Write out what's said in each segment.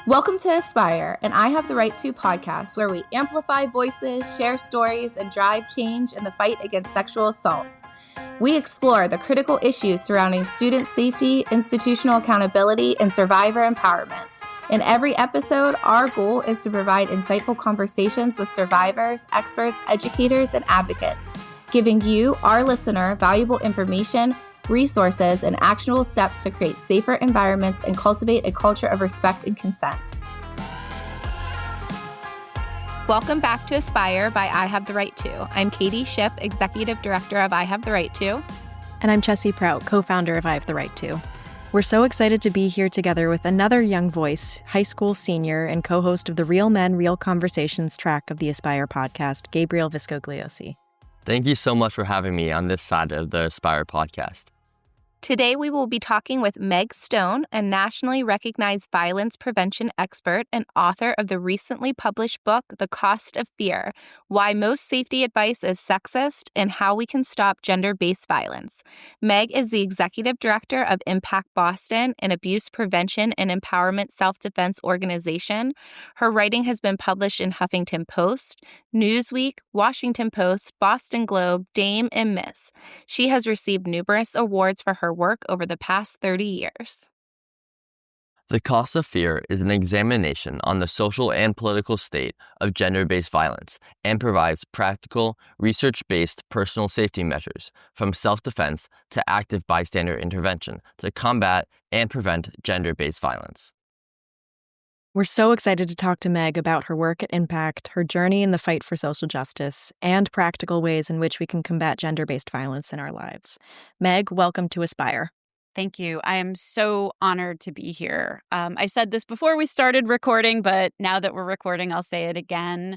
Welcome to Aspire, and I Have the Right To podcast, where we amplify voices, share stories, and drive change in the fight against sexual assault. We explore the critical issues surrounding student safety, institutional accountability, and survivor empowerment. In every episode, our goal is to provide insightful conversations with survivors, experts, educators, and advocates, giving you, our listener, valuable information, resources, and actionable steps to create safer environments and cultivate a culture of respect and consent. Welcome back to Aspire by I Have the Right To. I'm Katie Shipp, Executive Director of I Have the Right To. And I'm Chessy Prout, co-founder of I Have the Right To. We're so excited to be here together with another young voice, high school senior and co-host of the Real Men, Real Conversations track of the Aspire podcast, Gabriel Viscogliosi. Thank you so much for having me on this side of the Aspire podcast. Today, we will be talking with Meg Stone, a nationally recognized violence prevention expert and author of the recently published book, The Cost of Fear: Why Most Safety Advice is Sexist and How We Can Stop Gender-Based Violence. Meg is the executive director of Impact Boston, an abuse prevention and empowerment self-defense organization. Her writing has been published in Huffington Post, Newsweek, Washington Post, Boston Globe, Dame, and Miss. She has received numerous awards for her work over the past 30 years. The Cost of Fear is an examination on the social and political state of gender-based violence and provides practical, research-based personal safety measures from self-defense to active bystander intervention to combat and prevent gender-based violence. We're so excited to talk to Meg about her work at Impact, her journey in the fight for social justice, and practical ways in which we can combat gender-based violence in our lives. Meg, welcome to Aspire. Thank you. I am so honored to be here. I said this before we started recording, but now that we're recording, I'll say it again.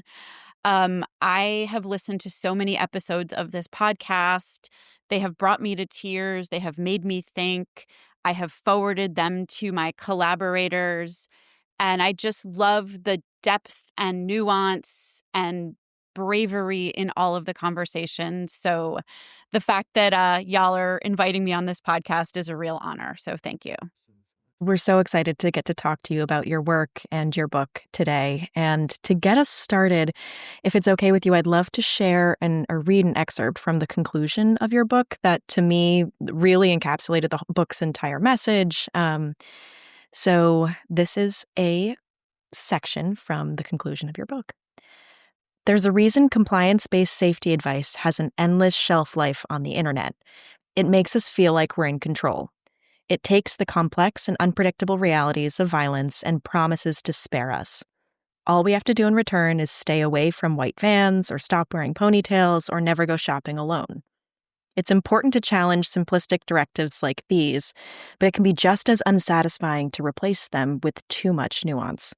I have listened to so many episodes of this podcast. They have brought me to tears. They have made me think. I have forwarded them to my collaborators. And I just love the depth and nuance and bravery in all of the conversations. So the fact that y'all are inviting me on this podcast is a real honor. So thank you. We're so excited to get to talk to you about your work and your book today. And to get us started, if it's okay with you, I'd love to share or read an excerpt from the conclusion of your book that, to me, really encapsulated the book's entire message. So this is a section from the conclusion of your book. There's a reason compliance-based safety advice has an endless shelf life on the internet. It makes us feel like we're in control. It takes the complex and unpredictable realities of violence and promises to spare us. All we have to do in return is stay away from white vans or stop wearing ponytails or never go shopping alone. It's important to challenge simplistic directives like these, but it can be just as unsatisfying to replace them with too much nuance.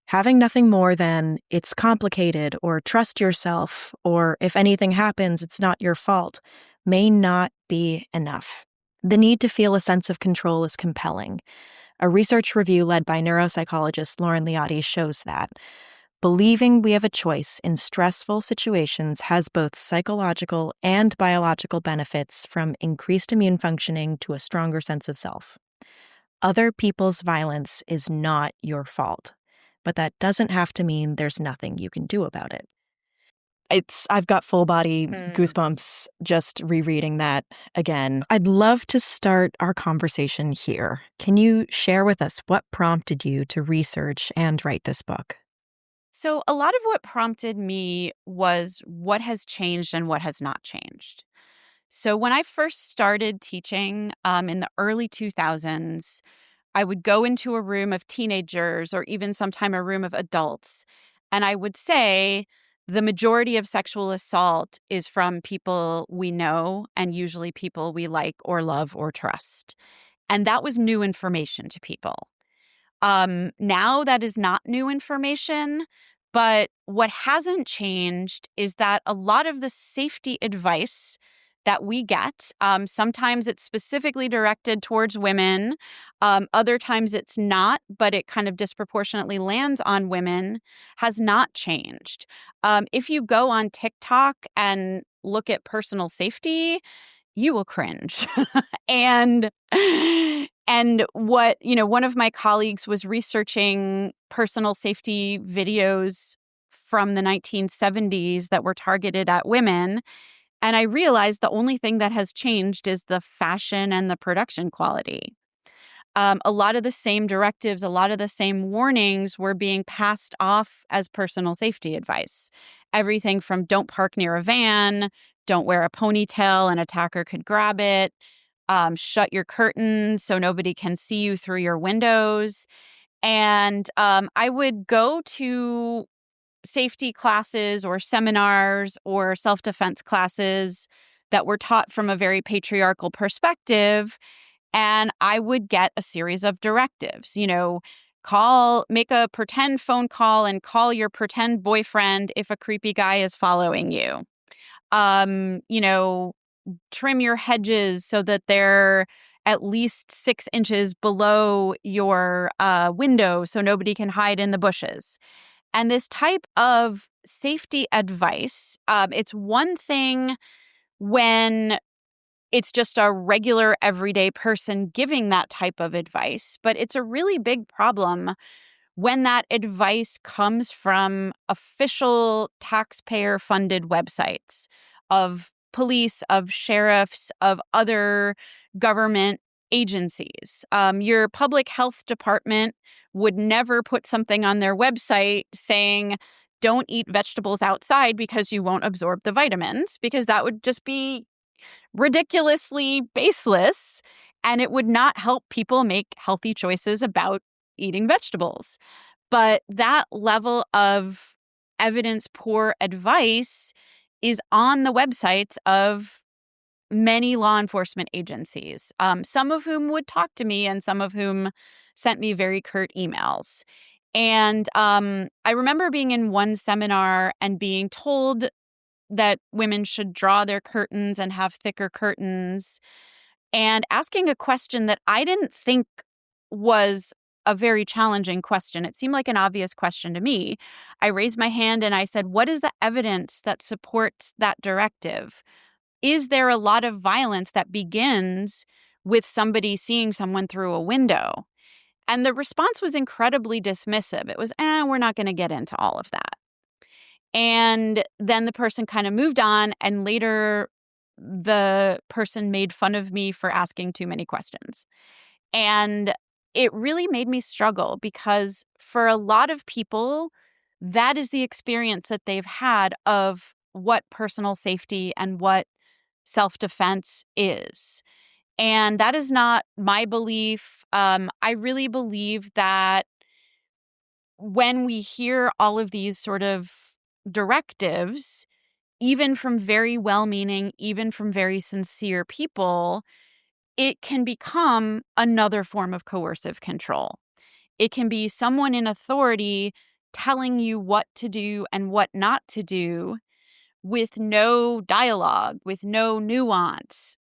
Having nothing more than, it's complicated, or trust yourself, or if anything happens, it's not your fault, may not be enough. The need to feel a sense of control is compelling. A research review led by neuropsychologist Lauren Liotti shows that. Believing we have a choice in stressful situations has both psychological and biological benefits, from increased immune functioning to a stronger sense of self. Other people's violence is not your fault, but that doesn't have to mean there's nothing you can do about it. I've got full body goosebumps just rereading that again. I'd love to start our conversation here. Can you share with us what prompted you to research and write this book? So a lot of what prompted me was what has changed and what has not changed. So when I first started teaching in the early 2000s, I would go into a room of teenagers or even sometime a room of adults, and I would say the majority of sexual assault is from people we know and usually people we like or love or trust. And that was new information to people. Now that is not new information, but what hasn't changed is that a lot of the safety advice that we get, sometimes it's specifically directed towards women, other times it's not, but it kind of disproportionately lands on women, has not changed. If you go on TikTok and look at personal safety, you will cringe. And And one of my colleagues was researching personal safety videos from the 1970s that were targeted at women. And I realized the only thing that has changed is the fashion and the production quality. A lot of the same directives, a lot of the same warnings were being passed off as personal safety advice. Everything from don't park near a van, don't wear a ponytail, an attacker could grab it, shut your curtains so nobody can see you through your windows. And I would go to safety classes or seminars or self-defense classes that were taught from a very patriarchal perspective. And I would get a series of directives, make a pretend phone call and call your pretend boyfriend if a creepy guy is following you. Um, you know, Trim your hedges so that they're at least 6 inches below your window so nobody can hide in the bushes. And this type of safety advice, it's one thing when it's just a regular everyday person giving that type of advice, but it's a really big problem when that advice comes from official taxpayer-funded websites of police, of sheriffs, of other government agencies. Your public health department would never put something on their website saying, don't eat vegetables outside because you won't absorb the vitamins, because that would just be ridiculously baseless, and it would not help people make healthy choices about eating vegetables. But that level of evidence poor advice is on the websites of many law enforcement agencies, some of whom would talk to me and some of whom sent me very curt emails. And I remember being in one seminar and being told that women should draw their curtains and have thicker curtains, and asking a question that I didn't think was a very challenging question. It seemed like an obvious question to me. I raised my hand and I said, what is the evidence that supports that directive? Is there a lot of violence that begins with somebody seeing someone through a window? And the response was incredibly dismissive. It was, we're not going to get into all of that. And then the person kind of moved on, and later the person made fun of me for asking too many questions. And it really made me struggle because for a lot of people, that is the experience that they've had of what personal safety and what self-defense is. And that is not my belief. I really believe that when we hear all of these sort of directives, even from very well-meaning, even from very sincere people, it can become another form of coercive control. It can be someone in authority telling you what to do and what not to do with no dialogue, with no nuance.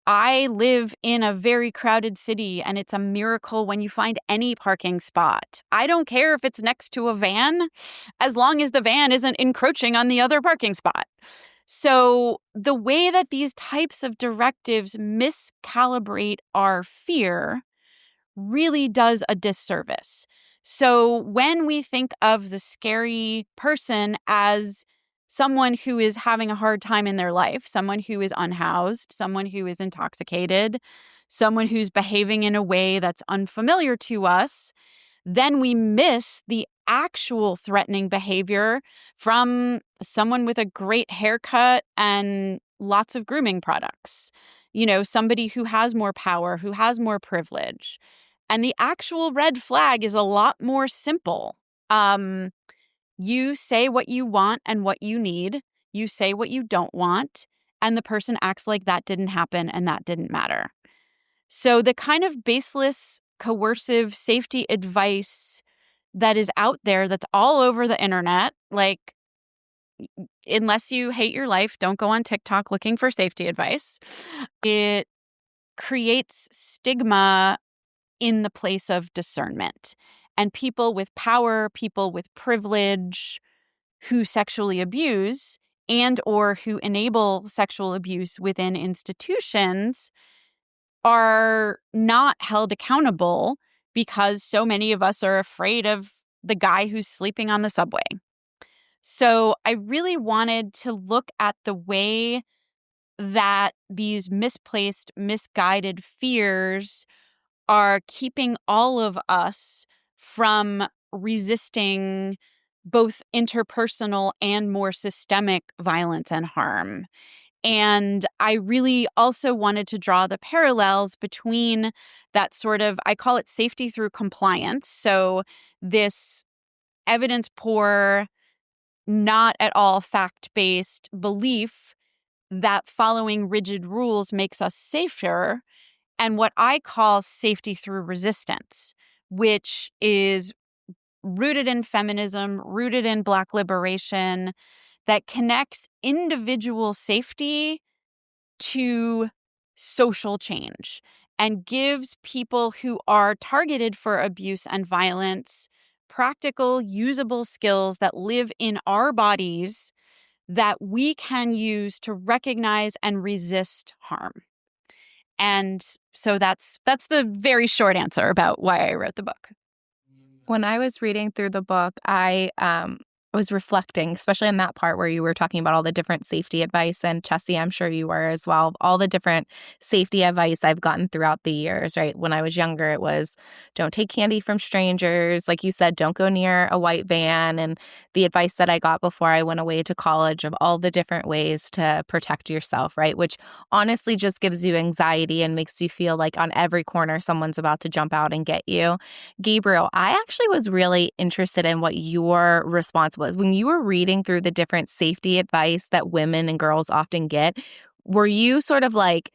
I live in a very crowded city, and it's a miracle when you find any parking spot. I don't care if it's next to a van, as long as the van isn't encroaching on the other parking spot. So the way that these types of directives miscalibrate our fear really does a disservice. So when we think of the scary person as someone who is having a hard time in their life, someone who is unhoused, someone who is intoxicated, someone who's behaving in a way that's unfamiliar to us, then we miss the actual threatening behavior from someone with a great haircut and lots of grooming products. Somebody who has more power, who has more privilege. And the actual red flag is a lot more simple. You say what you want and what you need. You say what you don't want. And the person acts like that didn't happen and that didn't matter. So the kind of baseless, coercive safety advice that is out there, that's all over the internet, like, unless you hate your life, don't go on TikTok looking for safety advice. It creates stigma in the place of discernment. And people with power, people with privilege who sexually abuse and or who enable sexual abuse within institutions are not held accountable because so many of us are afraid of the guy who's sleeping on the subway. So I really wanted to look at the way that these misplaced, misguided fears are keeping all of us from resisting both interpersonal and more systemic violence and harm. And I really also wanted to draw the parallels between that sort of, I call it safety through compliance. So this evidence poor, not at all fact-based belief that following rigid rules makes us safer, and what I call safety through resistance, which is rooted in feminism, rooted in Black liberation, that connects individual safety to social change and gives people who are targeted for abuse and violence practical, usable skills that live in our bodies that we can use to recognize and resist harm. And so that's the very short answer about why I wrote the book. When I was reading through the book, I was reflecting, especially in that part where you were talking about all the different safety advice. And Chessy, I'm sure you were as well. All the different safety advice I've gotten throughout the years, right? When I was younger, it was don't take candy from strangers. Like you said, don't go near a white van. And the advice that I got before I went away to college of all the different ways to protect yourself, right? Which honestly just gives you anxiety and makes you feel like on every corner someone's about to jump out and get you. Gabriel, I actually was really interested in what your response was. When you were reading through the different safety advice that women and girls often get, were you sort of like,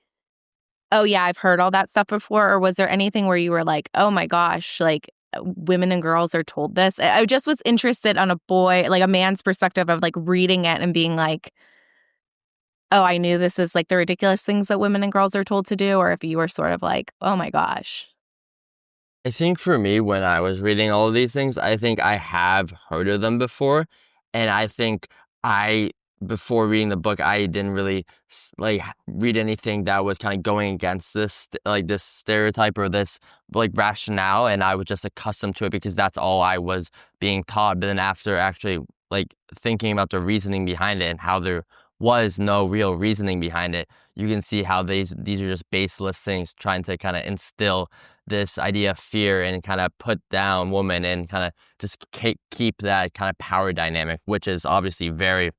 oh yeah, I've heard all that stuff before? Or was there anything where you were like, oh my gosh, like women and girls are told this? I just was interested on a man's perspective of like reading it and being like, oh, I knew this is like the ridiculous things that women and girls are told to do. Or if you were sort of like, oh my gosh. I think for me, when I was reading all of these things, I think I have heard of them before. And I think before reading the book, I didn't really read anything that was kind of going against this stereotype or this rationale. And I was just accustomed to it because that's all I was being taught. But then after actually thinking about the reasoning behind it and how there was no real reasoning behind it, you can see how these are just baseless things trying to kind of instill this idea of fear and kind of put down women and kind of just keep that kind of power dynamic, which is obviously very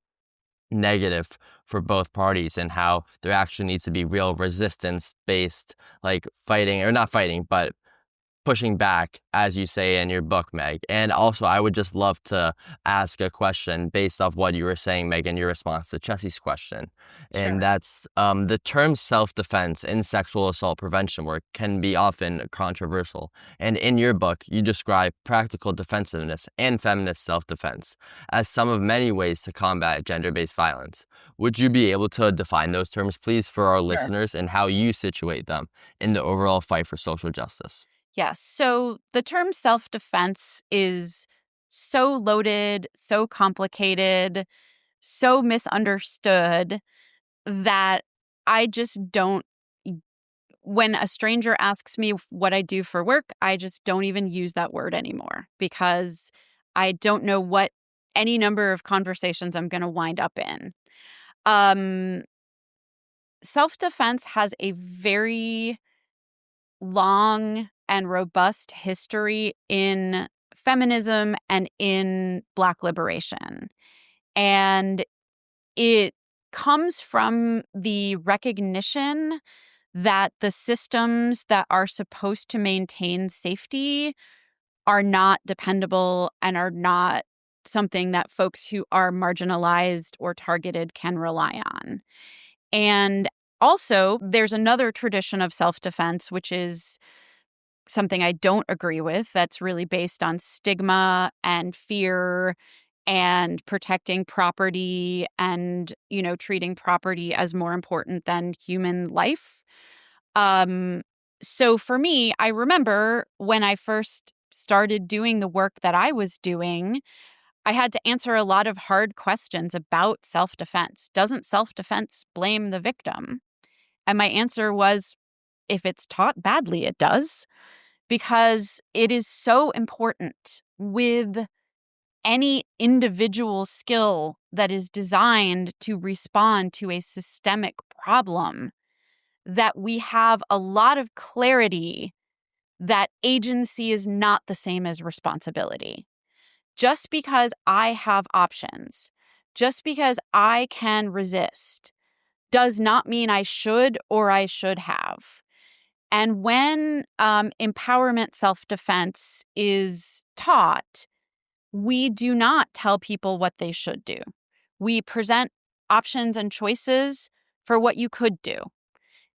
negative for both parties, and how there actually needs to be real resistance based, fighting, or not fighting, but pushing back, as you say in your book, Meg. And also, I would just love to ask a question based off what you were saying, Meg, in your response to Chessy's question. Sure. And that's the term self-defense in sexual assault prevention work can be often controversial. And in your book, you describe practical defensiveness and feminist self-defense as some of many ways to combat gender-based violence. Would you be able to define those terms, please, for our listeners and how you situate them in the overall fight for social justice? Yes. So the term self-defense is so loaded, so complicated, so misunderstood that I just don't, when a stranger asks me what I do for work, I just don't even use that word anymore because I don't know what any number of conversations I'm going to wind up in. Self-defense has a very long and robust history in feminism and in Black liberation. And it comes from the recognition that the systems that are supposed to maintain safety are not dependable and are not something that folks who are marginalized or targeted can rely on. And also, there's another tradition of self-defense, which is something I don't agree with, that's really based on stigma and fear and protecting property and, treating property as more important than human life. So for me, I remember when I first started doing the work that I was doing, I had to answer a lot of hard questions about self-defense. Doesn't self-defense blame the victim? And my answer was, if it's taught badly, it does, because it is so important with any individual skill that is designed to respond to a systemic problem that we have a lot of clarity that agency is not the same as responsibility. Just because I have options, just because I can resist, does not mean I should or I should have. And when empowerment self-defense is taught, we do not tell people what they should do. We present options and choices for what you could do.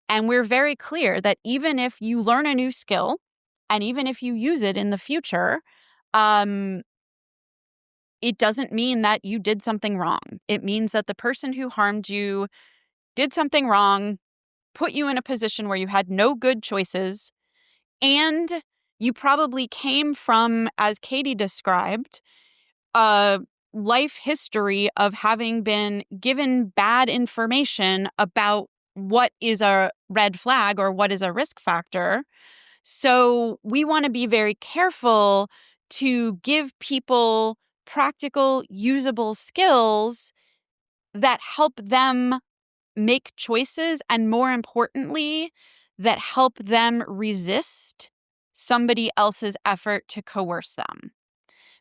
And we're very clear that even if you learn a new skill, and even if you use it in the future, it doesn't mean that you did something wrong. It means that the person who harmed you did something wrong, put you in a position where you had no good choices, and you probably came from, as Katie described, a life history of having been given bad information about what is a red flag or what is a risk factor. So we want to be very careful to give people practical, usable skills that help them make choices, and more importantly, that help them resist somebody else's effort to coerce them.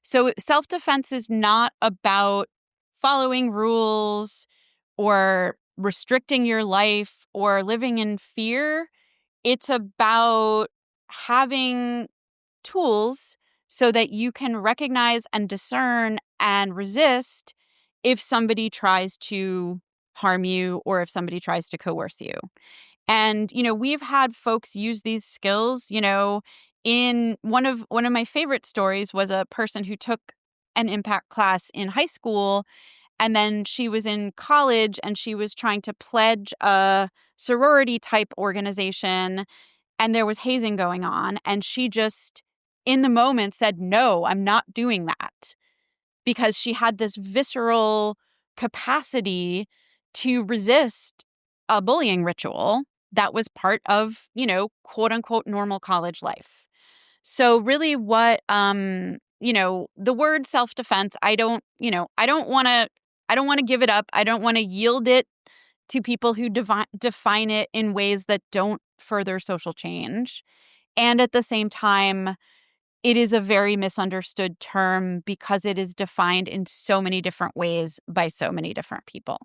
So self-defense is not about following rules or restricting your life or living in fear. It's about having tools so that you can recognize and discern and resist if somebody tries to harm you or if somebody tries to coerce you. And, we've had folks use these skills, in one of my favorite stories was a person who took an impact class in high school, and then she was in college and she was trying to pledge a sorority type organization, and there was hazing going on, and she just in the moment said, "No, I'm not doing that," because she had this visceral capacity to resist a bullying ritual that was part of, quote unquote, normal college life. So really what, the word self-defense, I don't want to give it up. I don't want to yield it to people who define it in ways that don't further social change. And at the same time, it is a very misunderstood term because it is defined in so many different ways by so many different people.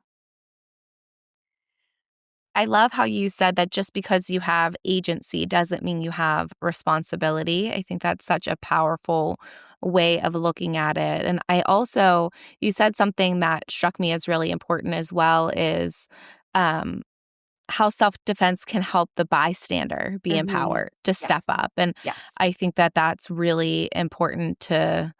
I love how you said that just because you have agency doesn't mean you have responsibility. I think that's such a powerful way of looking at it. And you said something that struck me as really important as well is um, how self-defense can help the bystander be empowered to step up. And Yes. I think that that's really important to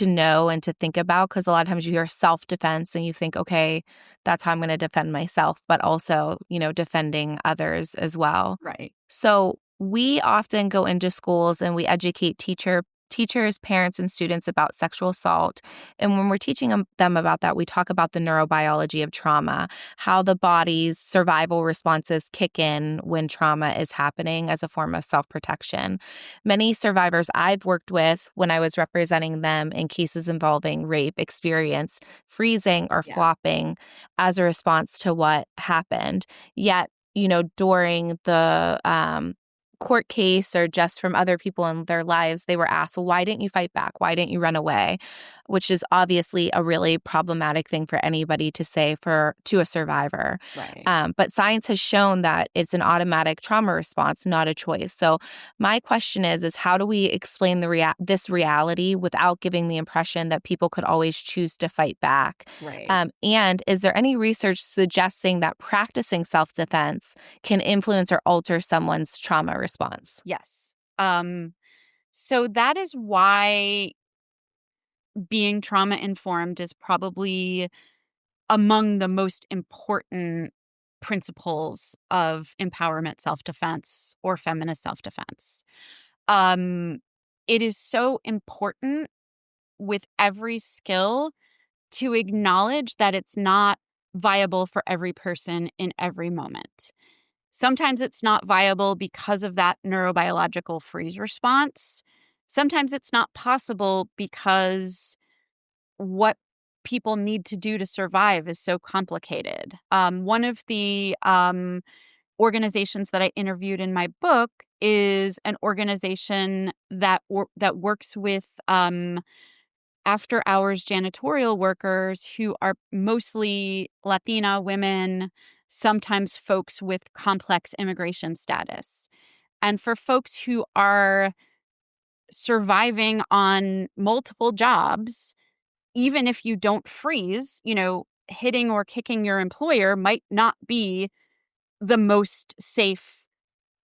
know and to think about, because a lot of times you hear self-defense and you think, okay, that's how I'm going to defend myself, but also, defending others as well. Right. So we often go into schools and we educate teachers, parents, and students about sexual assault. And when we're teaching them about that, we talk about the neurobiology of trauma, how the body's survival responses kick in when trauma is happening as a form of self-protection. Many survivors I've worked with when I was representing them in cases involving rape experienced freezing or flopping as a response to what happened. Yet, during the court case or just from other people in their lives, they were asked, well, why didn't you fight back? Why didn't you run away? Which is obviously a really problematic thing for anybody to say to a survivor. Right. But science has shown that it's an automatic trauma response, not a choice. So my question is how do we explain this reality without giving the impression that people could always choose to fight back? Right. And is there any research suggesting that practicing self-defense can influence or alter someone's trauma response? Yes. So that is why being trauma informed is probably among the most important principles of empowerment self-defense or feminist self-defense. It is so important with every skill to acknowledge that it's not viable for every person in every moment. Sometimes it's not viable because of that neurobiological freeze response. Sometimes it's not possible because what people need to do to survive is so complicated. One of the organizations that I interviewed in my book is an organization that works with after-hours janitorial workers who are mostly Latina women, sometimes folks with complex immigration status. And for folks who are surviving on multiple jobs, even if you don't freeze, hitting or kicking your employer might not be the most safe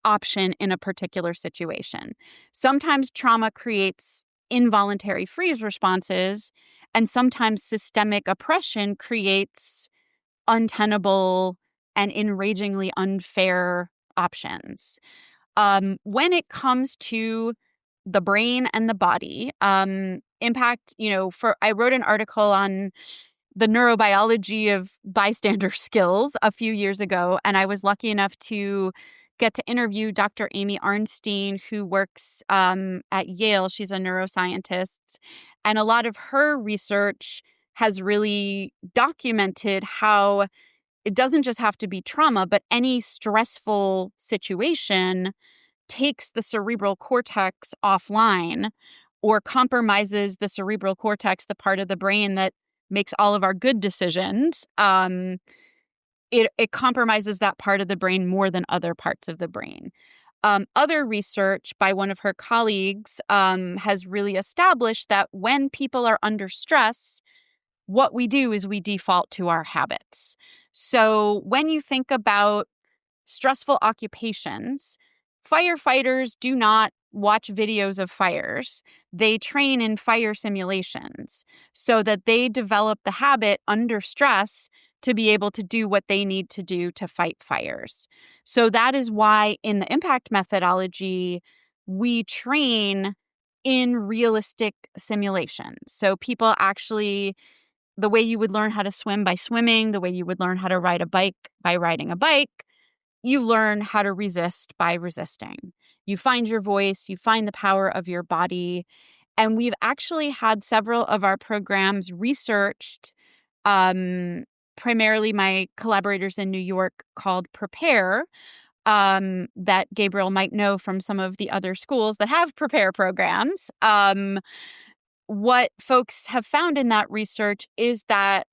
option in a particular situation. Sometimes trauma creates involuntary freeze responses, and sometimes systemic oppression creates untenable and enragingly unfair options. When it comes to the brain and the body, impact, I wrote an article on the neurobiology of bystander skills a few years ago, and I was lucky enough to get to interview Dr. Amy Arnstein, who works at Yale. She's a neuroscientist, and a lot of her research has really documented how it doesn't just have to be trauma, but any stressful situation takes the cerebral cortex offline or compromises the cerebral cortex, the part of the brain that makes all of our good decisions. It compromises that part of the brain more than other parts of the brain. Other research by one of her colleagues has really established that when people are under stress, what we do is we default to our habits. So when you think about stressful occupations, firefighters do not watch videos of fires. They train in fire simulations so that they develop the habit under stress to be able to do what they need to do to fight fires. So that is why in the impact methodology, we train in realistic simulations. So people actually, the way you would learn how to swim by swimming, the way you would learn how to ride a bike by riding a bike, you learn how to resist by resisting. You find your voice, you find the power of your body. And we've actually had several of our programs researched, primarily my collaborators in New York called Prepare, that Gabriel might know from some of the other schools that have Prepare programs. What folks have found in that research is that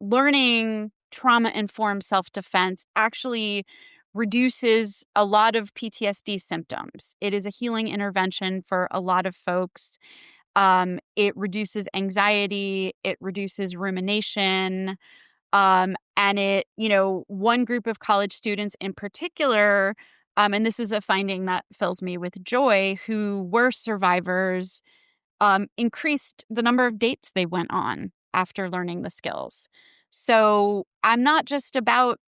learning trauma-informed self-defense actually reduces a lot of PTSD symptoms. It is a healing intervention for a lot of folks. It reduces anxiety, it reduces rumination, and one group of college students in particular, and this is a finding that fills me with joy, who were survivors, increased the number of dates they went on after learning the skills. So I'm not just about,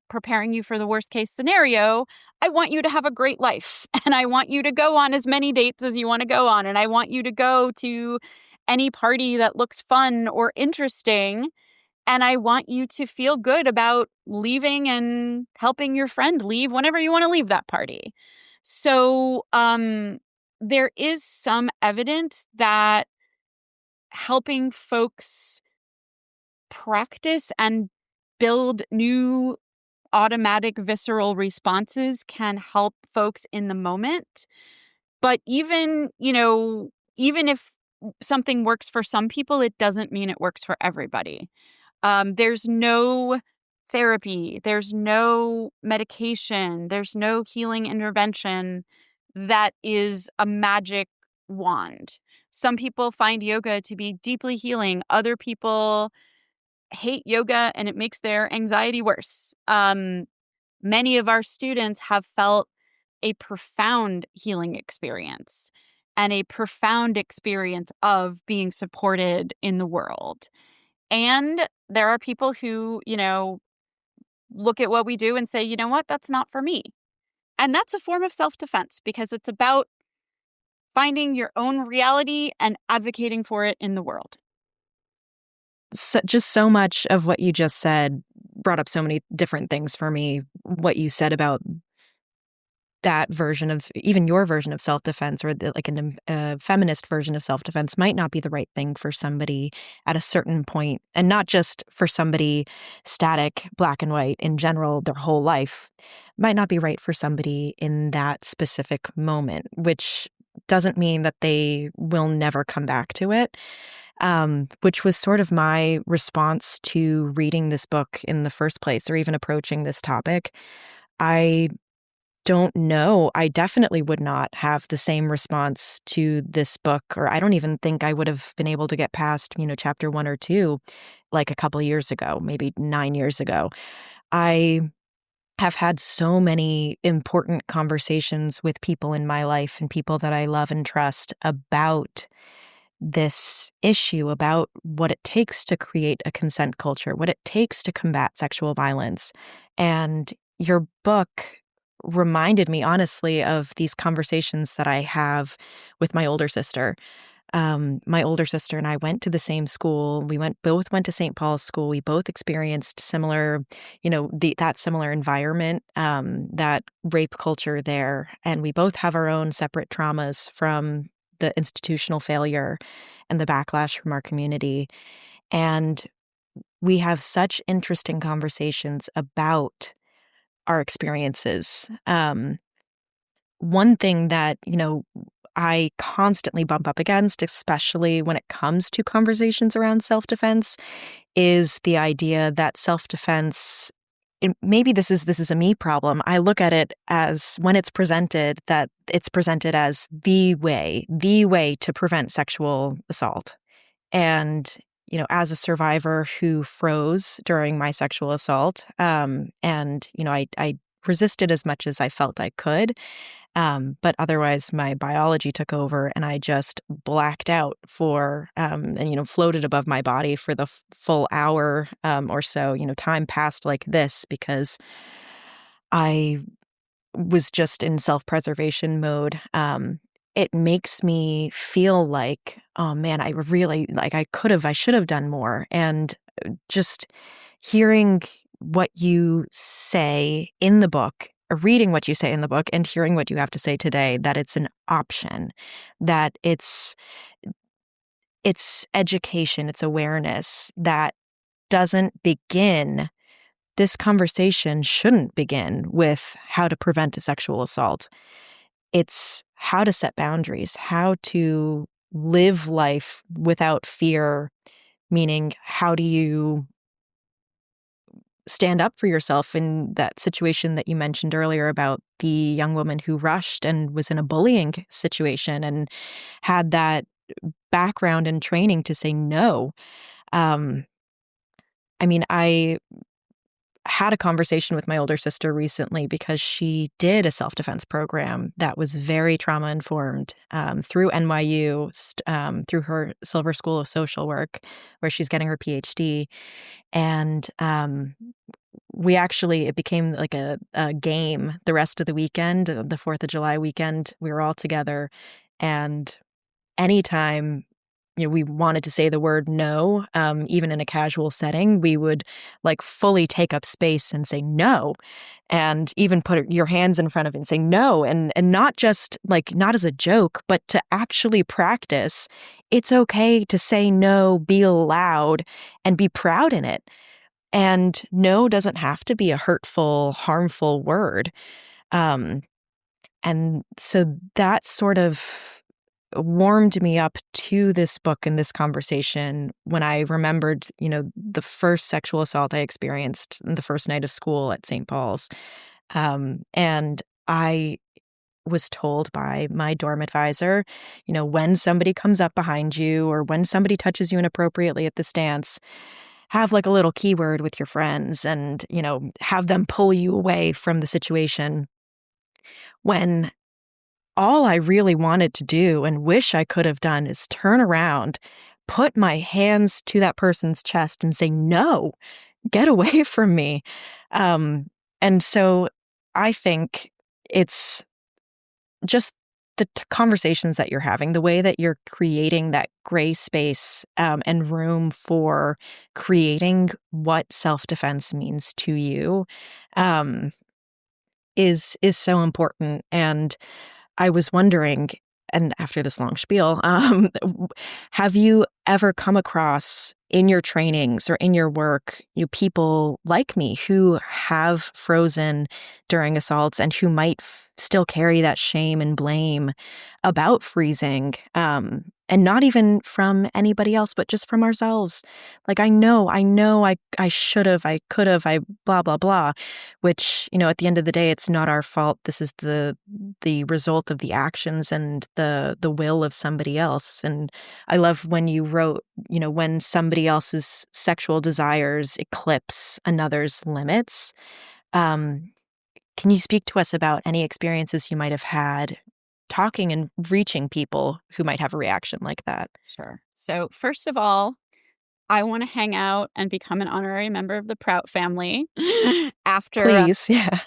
preparing you for the worst case scenario. I want you to have a great life, and I want you to go on as many dates as you want to go on. And I want you to go to any party that looks fun or interesting. And I want you to feel good about leaving and helping your friend leave whenever you want to leave that party. So, there is some evidence that helping folks practice and build new automatic visceral responses can help folks in the moment. But even if something works for some people, it doesn't mean it works for everybody. There's no therapy, there's no medication, there's no healing intervention that is a magic wand. Some people find yoga to be deeply healing. Other people hate yoga and it makes their anxiety worse. Many of our students have felt a profound healing experience and a profound experience of being supported in the world. And there are people who, look at what we do and say, you know what, that's not for me. And that's a form of self-defense because it's about finding your own reality and advocating for it in the world. So, just so much of what you just said brought up so many different things for me. What you said about that version of, even your version of self-defense, or a feminist version of self-defense, might not be the right thing for somebody at a certain point, and not just for somebody static, black and white in general, their whole life, might not be right for somebody in that specific moment, which doesn't mean that they will never come back to it. Which was sort of my response to reading this book in the first place, or even approaching this topic. I don't know. I definitely would not have the same response to this book, or I don't even think I would have been able to get past, chapter 1 or 2, like a couple of years ago, maybe 9 years ago. I have had so many important conversations with people in my life and people that I love and trust about this issue, about what it takes to create a consent culture, what it takes to combat sexual violence. And your book reminded me, honestly, of these conversations that I have with my older sister. My older sister and I went to the same school. We both went to St. Paul's School. We both experienced similar, that similar environment, that rape culture there. And we both have our own separate traumas from the institutional failure and the backlash from our community. And we have such interesting conversations about our experiences. One thing that, I constantly bump up against, especially when it comes to conversations around self-defense, is the idea that self-defense, maybe this is a me problem. I look at it as, when it's presented, that it's presented as the way to prevent sexual assault. And, as a survivor who froze during my sexual assault, and, I resisted as much as I felt I could. But otherwise, my biology took over, and I just blacked out and floated above my body for the full hour or so. Time passed like this because I was just in self-preservation mode. It makes me feel like, oh man, I really, I should have done more. And just hearing what you say in the book, reading what you say in the book, and hearing what you have to say today, that it's an option, that it's education, it's awareness, that doesn't begin, this conversation shouldn't begin with how to prevent a sexual assault. It's how to set boundaries, how to live life without fear, meaning how do you stand up for yourself in that situation that you mentioned earlier about the young woman who rushed and was in a bullying situation and had that background and training to say no. I had a conversation with my older sister recently because she did a self-defense program that was very trauma-informed through NYU, through her Silver School of Social Work, where she's getting her PhD. And it became like a game the rest of the weekend, the 4th of July weekend. We were all together, and anytime we wanted to say the word no, even in a casual setting, we would fully take up space and say no, and even put your hands in front of it and say no, and not just not as a joke, but to actually practice. It's okay to say no, be loud, and be proud in it. And no doesn't have to be a hurtful, harmful word. And so that sort of warmed me up to this book and this conversation when I remembered, the first sexual assault I experienced the first night of school at St. Paul's. And I was told by my dorm advisor, when somebody comes up behind you or when somebody touches you inappropriately at this dance, have a little keyword with your friends and, have them pull you away from the situation. When all I really wanted to do and wish I could have done is turn around, put my hands to that person's chest and say, no, get away from me. And so I think it's just the conversations that you're having, the way that you're creating that gray space and room for creating what self-defense means to you is so important. And I was wondering, and after this long spiel, have you ever come across in your trainings or in your work, people like me who have frozen during assaults and who might still carry that shame and blame about freezing, and not even from anybody else, but just from ourselves? Like, I know, I should have, I could have, I blah, blah, blah, which, at the end of the day, it's not our fault. This is the result of the actions and the will of somebody else. And I love when you wrote, when somebody else's sexual desires eclipse another's limits. Can you speak to us about any experiences you might have had talking and reaching people who might have a reaction like that? Sure. So first of all, I want to hang out and become an honorary member of the Prout family after Please, yeah.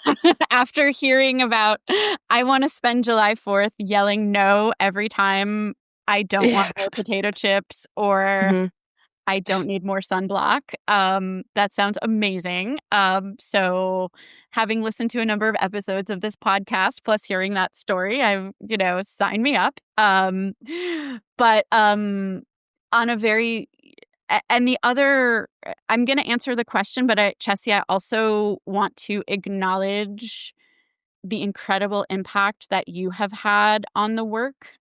after hearing about. I want to spend July 4th yelling no every time I don't want more potato chips or Mhm. I don't need more sunblock. That sounds amazing. So having listened to a number of episodes of this podcast, plus hearing that story, sign me up. But on a very and the other, I'm going to answer the question, but Chessy, I also want to acknowledge the incredible impact that you have had on the work.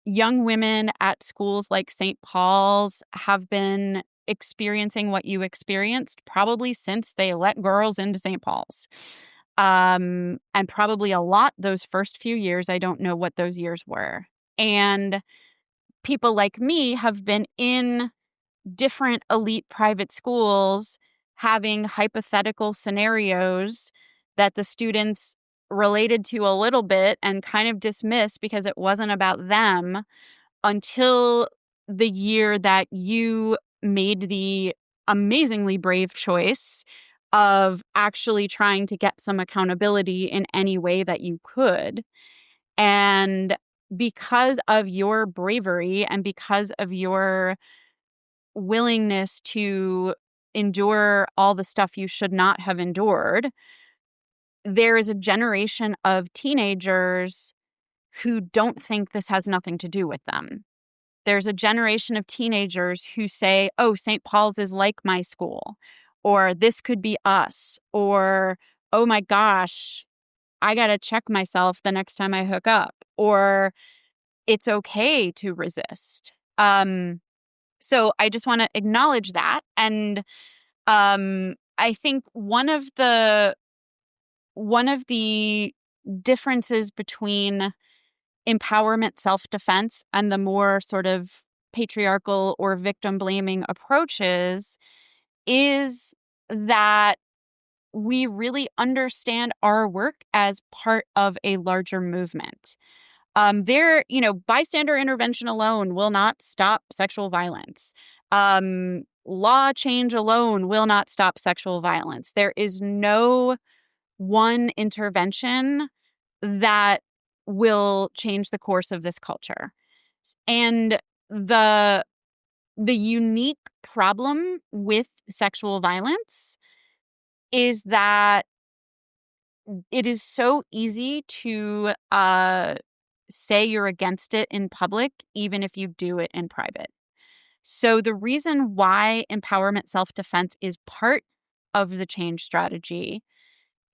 Young women at schools like St. Paul's have been experiencing what you experienced probably since they let girls into St. Paul's. And probably a lot those first few years. I don't know what those years were. And people like me have been in different elite private schools having hypothetical scenarios that the students related to a little bit and kind of dismissed because it wasn't about them until the year that you made the amazingly brave choice of actually trying to get some accountability in any way that you could. And because of your bravery and because of your willingness to endure all the stuff you should not have endured, there is a generation of teenagers who don't think this has nothing to do with them. There's a generation of teenagers who say, oh, St. Paul's is like my school, or this could be us, or, oh my gosh, I got to check myself the next time I hook up, or it's okay to resist. So I just want to acknowledge that. And I think one of the differences between empowerment self-defense and the more sort of patriarchal or victim-blaming approaches is that we really understand our work as part of a larger movement. Bystander intervention alone will not stop sexual violence. Law change alone will not stop sexual violence. There is no one intervention that will change the course of this culture. And the unique problem with sexual violence is that it is so easy to say you're against it in public, even if you do it in private. So the reason why empowerment self-defense is part of the change strategy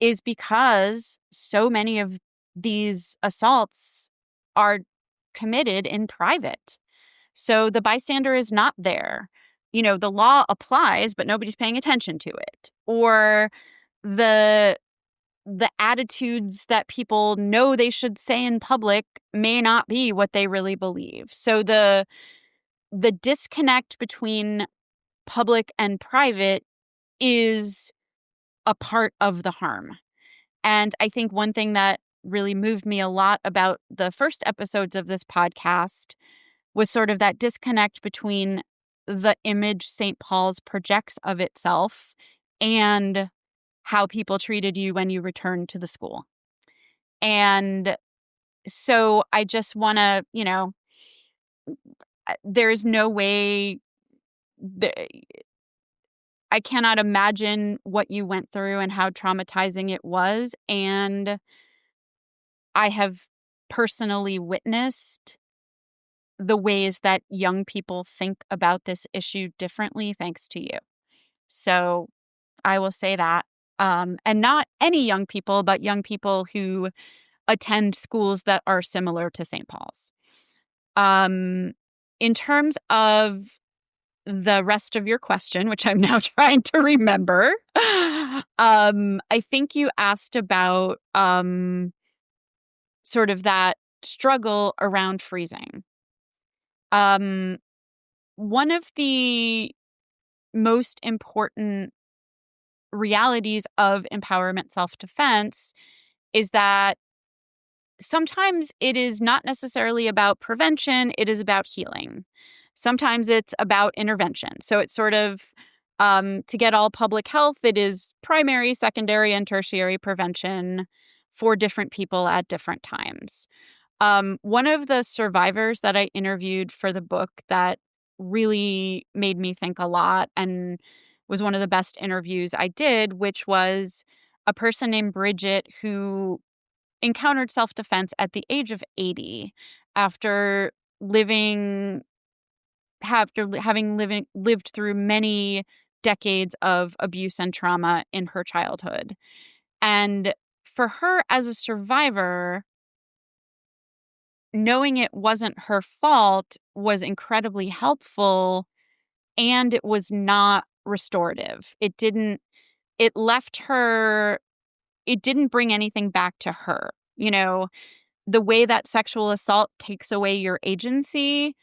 is because so many of these assaults are committed in private. So the bystander is not there. The law applies, but nobody's paying attention to it. Or the attitudes that people know they should say in public may not be what they really believe. So the disconnect between public and private is a part of the harm. And I think one thing that really moved me a lot about the first episodes of this podcast was sort of that disconnect between the image St. Paul's projects of itself and how people treated you when you returned to the school. And So I just want to, there's no way I cannot imagine what you went through and how traumatizing it was. And I have personally witnessed the ways that young people think about this issue differently thanks to you. So I will say that. And not any young people, but young people who attend schools that are similar to St. Paul's. In terms of the rest of your question, which I'm now trying to remember, I think you asked about sort of that struggle around freezing. One of the most important realities of empowerment self-defense is that sometimes it is not necessarily about prevention, it is about healing. Sometimes it's about intervention. So it's sort of, to get all public health, it is primary, secondary, and tertiary prevention for different people at different times. One of the survivors that I interviewed for the book that really made me think a lot and was one of the best interviews I did, which was a person named Bridget who encountered self-defense at the age of 80 after lived through many decades of abuse and trauma in her childhood. And for her as a survivor, knowing it wasn't her fault was incredibly helpful, and it was not restorative. It didn't bring anything back to her. The way that sexual assault takes away your agency,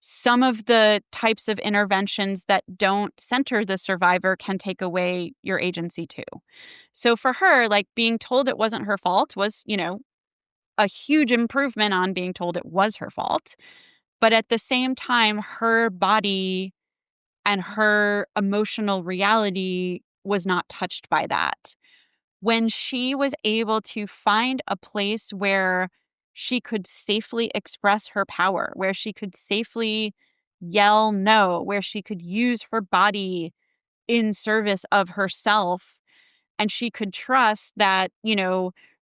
some of the types of interventions that don't center the survivor can take away your agency too. So for her, like, being told it wasn't her fault was, a huge improvement on being told it was her fault. But at the same time, her body and her emotional reality was not touched by that. When she was able to find a place where she could safely express her power, where she could safely yell no, where she could use her body in service of herself, and she could trust that,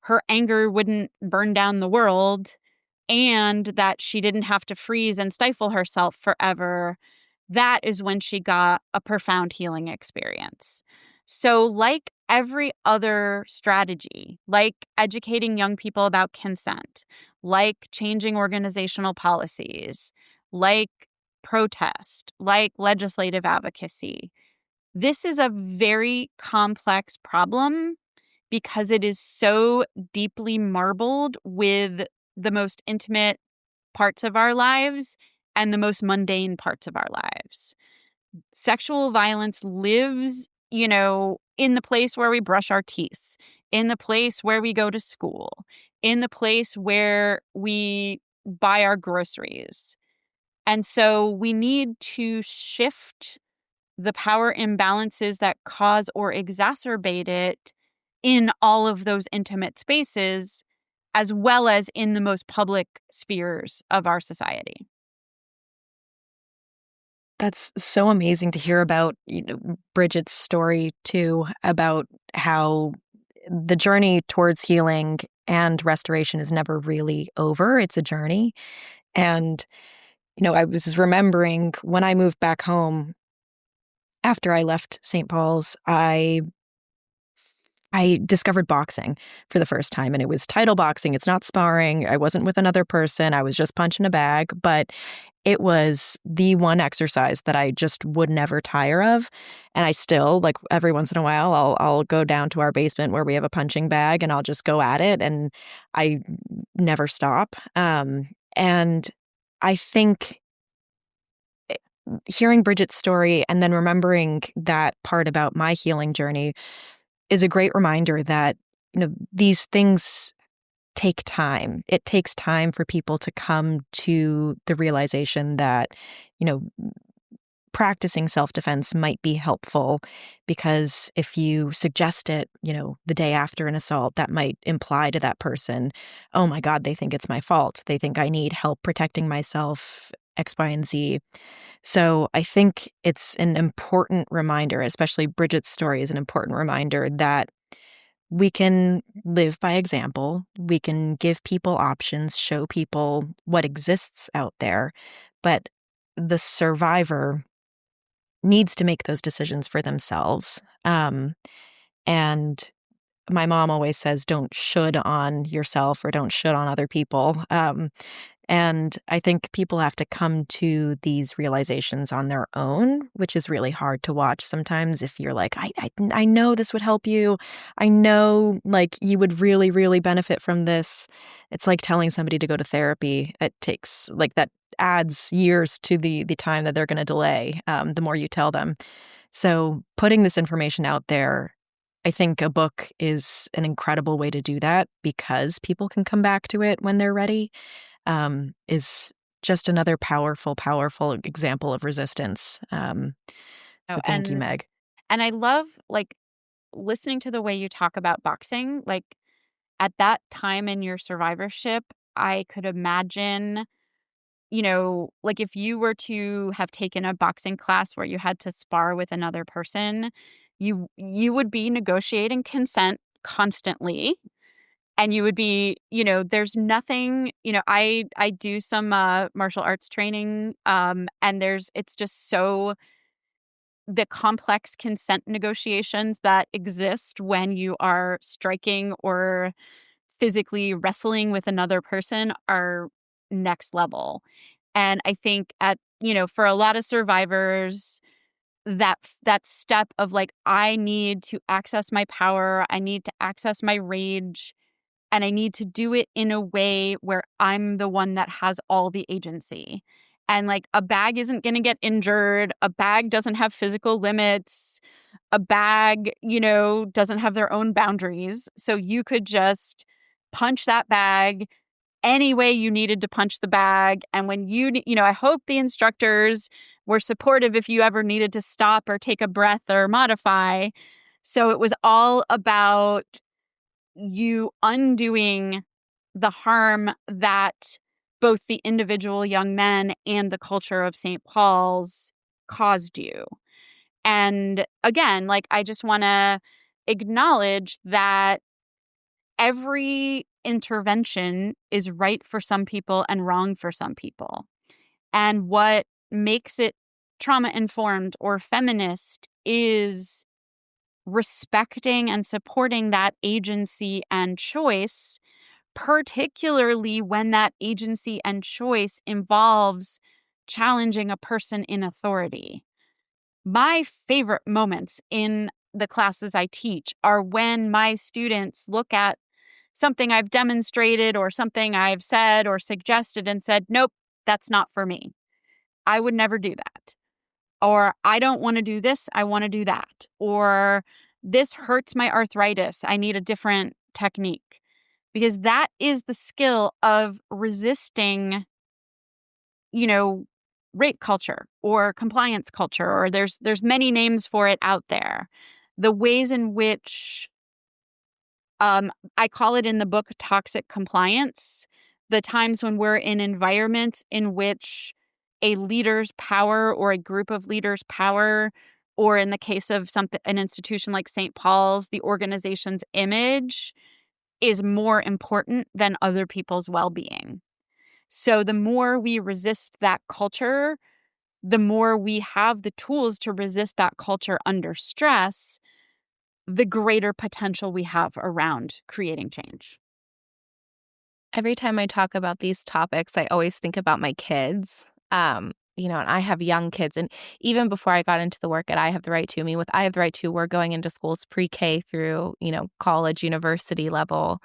her anger wouldn't burn down the world and that she didn't have to freeze and stifle herself forever, that is when she got a profound healing experience. So, like every other strategy, like educating young people about consent, like changing organizational policies, like protest, like legislative advocacy, this is a very complex problem because it is so deeply marbled with the most intimate parts of our lives and the most mundane parts of our lives. Sexual violence lives, in the place where we brush our teeth, in the place where we go to school, in the place where we buy our groceries. And so we need to shift the power imbalances that cause or exacerbate it in all of those intimate spaces, as well as in the most public spheres of our society. That's so amazing to hear about, Bridget's story too, about how the journey towards healing and restoration is never really over. It's a journey. And, I was remembering when I moved back home after I left St. Paul's, I discovered boxing for the first time, and it was title boxing. It's not sparring. I wasn't with another person. I was just punching a bag, but it was the one exercise that I just would never tire of. And I still, like, every once in a while, I'll go down to our basement where we have a punching bag and I'll just go at it, and I never stop. And I think hearing Bridget's story and then remembering that part about my healing journey is a great reminder that, these things take time. It takes time for people to come to the realization that, practicing self-defense might be helpful, because if you suggest it, the day after an assault, that might imply to that person, oh my God, they think it's my fault. They think I need help protecting myself, X, Y, and Z. So I think it's an important reminder, especially Bridget's story is an important reminder, that we can live by example. We can give people options, show people what exists out there, but the survivor needs to make those decisions for themselves. And my mom always says, don't should on yourself or don't should on other people. And I think people have to come to these realizations on their own, which is really hard to watch sometimes if you're like, I know this would help you. I know like you would really, really benefit from this. It's like telling somebody to go to therapy. It takes like that adds years to the time that they're going to delay the more you tell them. So putting this information out there, I think a book is an incredible way to do that, because people can come back to it when they're ready. Is just another powerful example of resistance. So thank you, Meg. And I love like listening to the way you talk about boxing. Like at that time in your survivorship, I could imagine, like if you were to have taken a boxing class where you had to spar with another person, you would be negotiating consent constantly. And you would be, there's nothing, I do some martial arts training, and it's just so the complex consent negotiations that exist when you are striking or physically wrestling with another person are next level. And I think for a lot of survivors, that step of like, I need to access my power, I need to access my rage, and I need to do it in a way where I'm the one that has all the agency. And like a bag isn't going to get injured. A bag doesn't have physical limits. A bag, doesn't have their own boundaries. So you could just punch that bag any way you needed to punch the bag. And when I hope the instructors were supportive if you ever needed to stop or take a breath or modify. So it was all about you undoing the harm that both the individual young men and the culture of St. Paul's caused you. And again, like I just want to acknowledge that every intervention is right for some people and wrong for some people. And what makes it trauma-informed or feminist is respecting and supporting that agency and choice, particularly when that agency and choice involves challenging a person in authority. My favorite moments in the classes I teach are when my students look at something I've demonstrated or something I've said or suggested and said, nope, that's not for me. I would never do that. Or I don't want to do this, I want to do that. Or this hurts my arthritis, I need a different technique. Because that is the skill of resisting, rape culture or compliance culture, or there's many names for it out there. The ways in which I call it in the book toxic compliance, the times when we're in environments in which a leader's power or a group of leaders' power, or in the case of an institution like St. Paul's, the organization's image is more important than other people's well-being. So the more we resist that culture, the more we have the tools to resist that culture under stress, the greater potential we have around creating change. Every time I talk about these topics, I always think about my kids. And I have young kids. And even before I got into the work at I Have the Right To, with I Have the Right To, we're going into schools pre-K through, college, university level.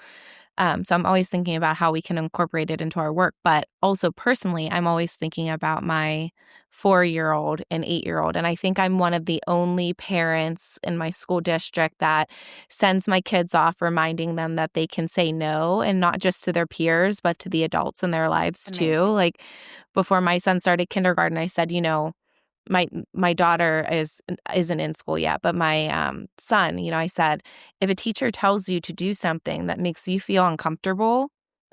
So I'm always thinking about how we can incorporate it into our work. But also personally, I'm always thinking about my 4-year-old and 8-year-old. And I think I'm one of the only parents in my school district that sends my kids off reminding them that they can say no, and not just to their peers, but to the adults in their lives too. Like before my son started kindergarten, I said, my daughter isn't in school yet, but my son, I said, if a teacher tells you to do something that makes you feel uncomfortable,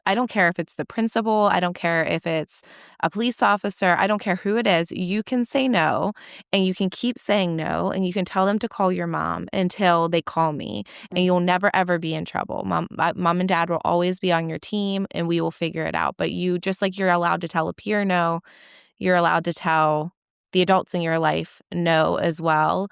I don't care if it's the principal, I don't care if it's a police officer, I don't care who it is, you can say no, and you can keep saying no, and you can tell them to call your mom until they call me, and you'll never ever be in trouble. Mom and dad will always be on your team, and we will figure it out. But you, just like you're allowed to tell a peer no, you're allowed to tell the adults in your life no as well.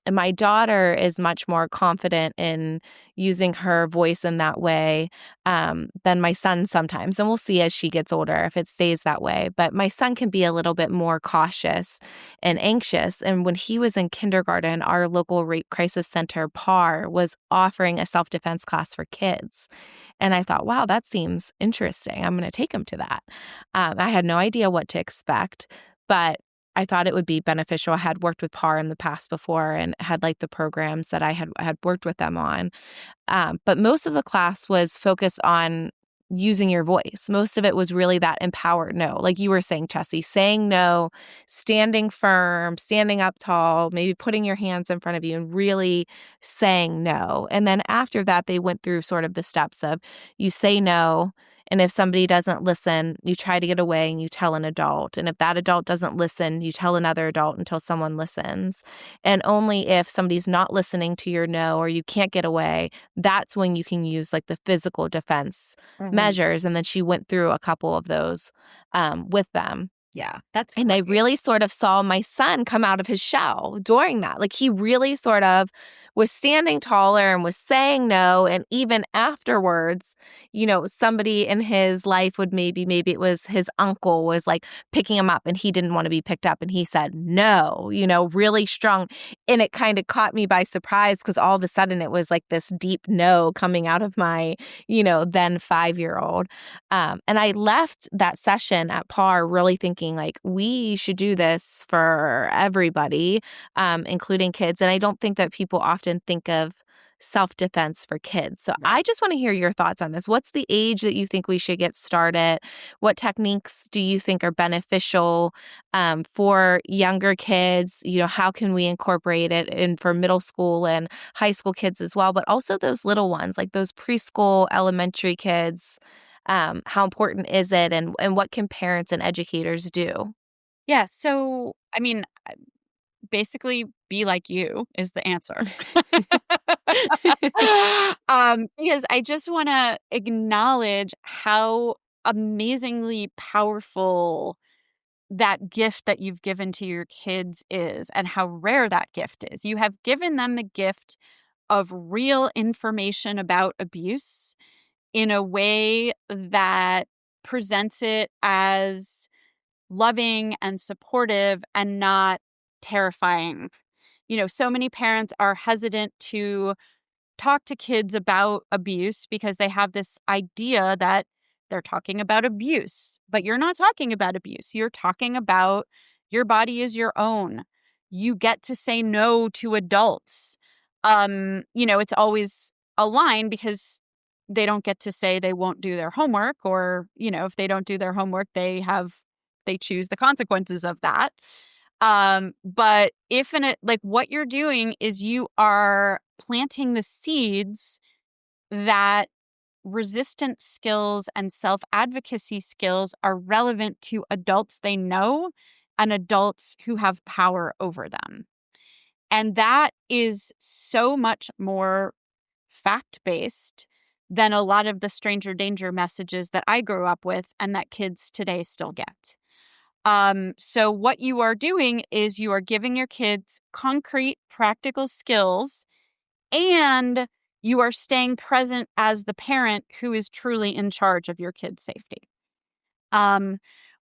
And my daughter is much more confident in using her voice in that way than my son sometimes. And we'll see as she gets older if it stays that way. But my son can be a little bit more cautious and anxious. And when he was in kindergarten, our local rape crisis center, PAR, was offering a self-defense class for kids. And I thought, wow, that seems interesting. I'm going to take him to that. I had no idea what to expect, but I thought it would be beneficial. I had worked with PAR in the past before and had liked the programs that I had worked with them on. But most of the class was focused on using your voice. Most of it was really that empowered no. Like you were saying, Chessy, saying no, standing firm, standing up tall, maybe putting your hands in front of you and really saying no. And then after that, they went through sort of the steps of you say no. And if somebody doesn't listen, you try to get away and you tell an adult. And if that adult doesn't listen, you tell another adult until someone listens. And only if somebody's not listening to your no or you can't get away, that's when you can use like the physical defense measures. And then she went through a couple of those with them. Yeah, that's And great. I really sort of saw my son come out of his shell during that. Like he really sort of was standing taller and was saying no. And even afterwards, somebody in his life would maybe it was his uncle was like picking him up and he didn't want to be picked up. And he said no, really strong. And it kind of caught me by surprise because all of a sudden it was like this deep no coming out of my, then 5-year-old. And I left that session at PAR really thinking like we should do this for everybody, including kids. And I don't think that people often think of self-defense for kids. So I just want to hear your thoughts on this. What's the age that you think we should get started? What techniques do you think are beneficial for younger kids? How can we incorporate it in for middle school and high school kids as well, but also those little ones, like those preschool, elementary kids? How important is it and what can parents and educators do? Yeah. So, I mean, basically be like you is the answer. Because I just want to acknowledge how amazingly powerful that gift that you've given to your kids is and how rare that gift is. You have given them the gift of real information about abuse in a way that presents it as loving and supportive and not terrifying. So many parents are hesitant to talk to kids about abuse because they have this idea that they're talking about abuse, but you're not talking about abuse. You're talking about your body is your own. You get to say no to adults. It's always a line because they don't get to say they won't do their homework or, if they don't do their homework, they choose the consequences of that. But if what you're doing is you are planting the seeds that resistance skills and self-advocacy skills are relevant to adults they know and adults who have power over them. And that is so much more fact-based than a lot of the stranger danger messages that I grew up with and that kids today still get. So what you are doing is you are giving your kids concrete, practical skills, and you are staying present as the parent who is truly in charge of your kid's safety.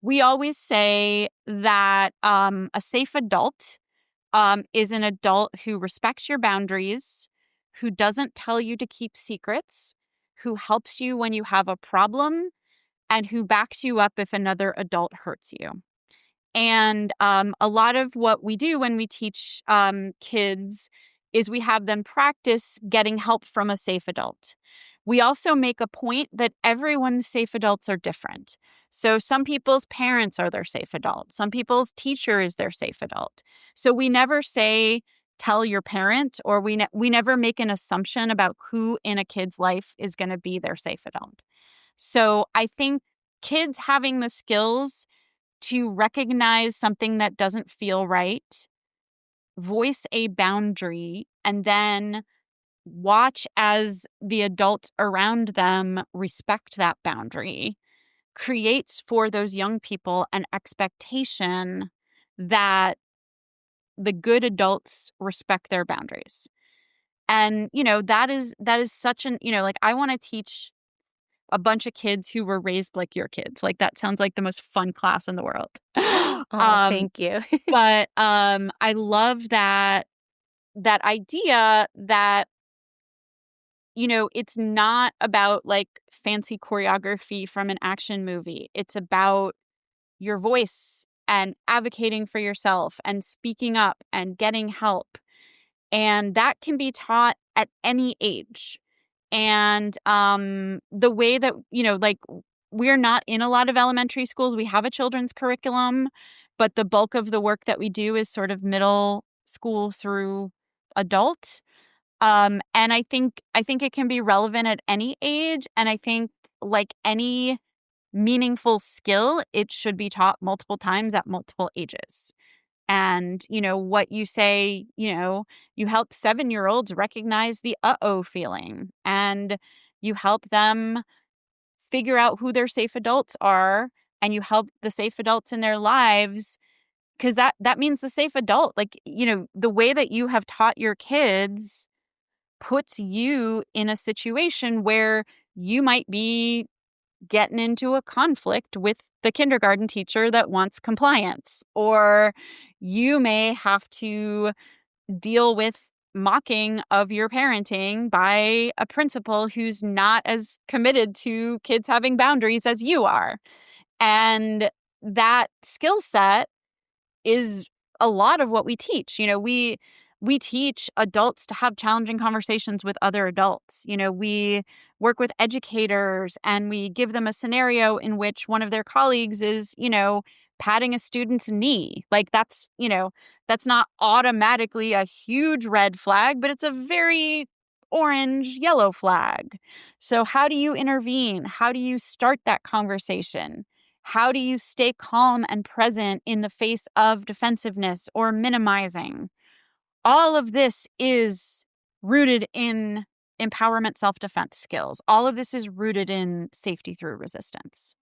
We always say that a safe adult is an adult who respects your boundaries, who doesn't tell you to keep secrets, who helps you when you have a problem, and who backs you up if another adult hurts you. And a lot of what we do when we teach kids is we have them practice getting help from a safe adult. We also make a point that everyone's safe adults are different. So some people's parents are their safe adult. Some people's teacher is their safe adult. So we never say, tell your parent, or we never make an assumption about who in a kid's life is going to be their safe adult. So I think kids having the skills to recognize something that doesn't feel right, voice a boundary, and then watch as the adults around them respect that boundary creates for those young people an expectation that the good adults respect their boundaries. And, that is such an, like, I want to teach a bunch of kids who were raised like your kids. Like, that sounds like the most fun class in the world. Oh, thank you. But I love that idea that, it's not about like fancy choreography from an action movie. It's about your voice and advocating for yourself and speaking up and getting help. And that can be taught at any age. And the way that, like, we're not in a lot of elementary schools. We have a children's curriculum, but the bulk of the work that we do is sort of middle school through adult. And I think it can be relevant at any age. And I think, like any meaningful skill, it should be taught multiple times at multiple ages. And, what you say, you help 7-year-olds recognize the uh-oh feeling, and you help them figure out who their safe adults are, and you help the safe adults in their lives, because that means the safe adult, like, the way that you have taught your kids puts you in a situation where you might be getting into a conflict with the kindergarten teacher that wants compliance, or you may have to deal with mocking of your parenting by a principal who's not as committed to kids having boundaries as you are. And that skill set is a lot of what we teach. We teach adults to have challenging conversations with other adults. We work with educators and we give them a scenario in which one of their colleagues is, patting a student's knee. Like, that's not automatically a huge red flag, but it's a very orange, yellow flag. So how do you intervene? How do you start that conversation? How do you stay calm and present in the face of defensiveness or minimizing? All of this is rooted in empowerment self-defense skills. All of this is rooted in safety through resistance.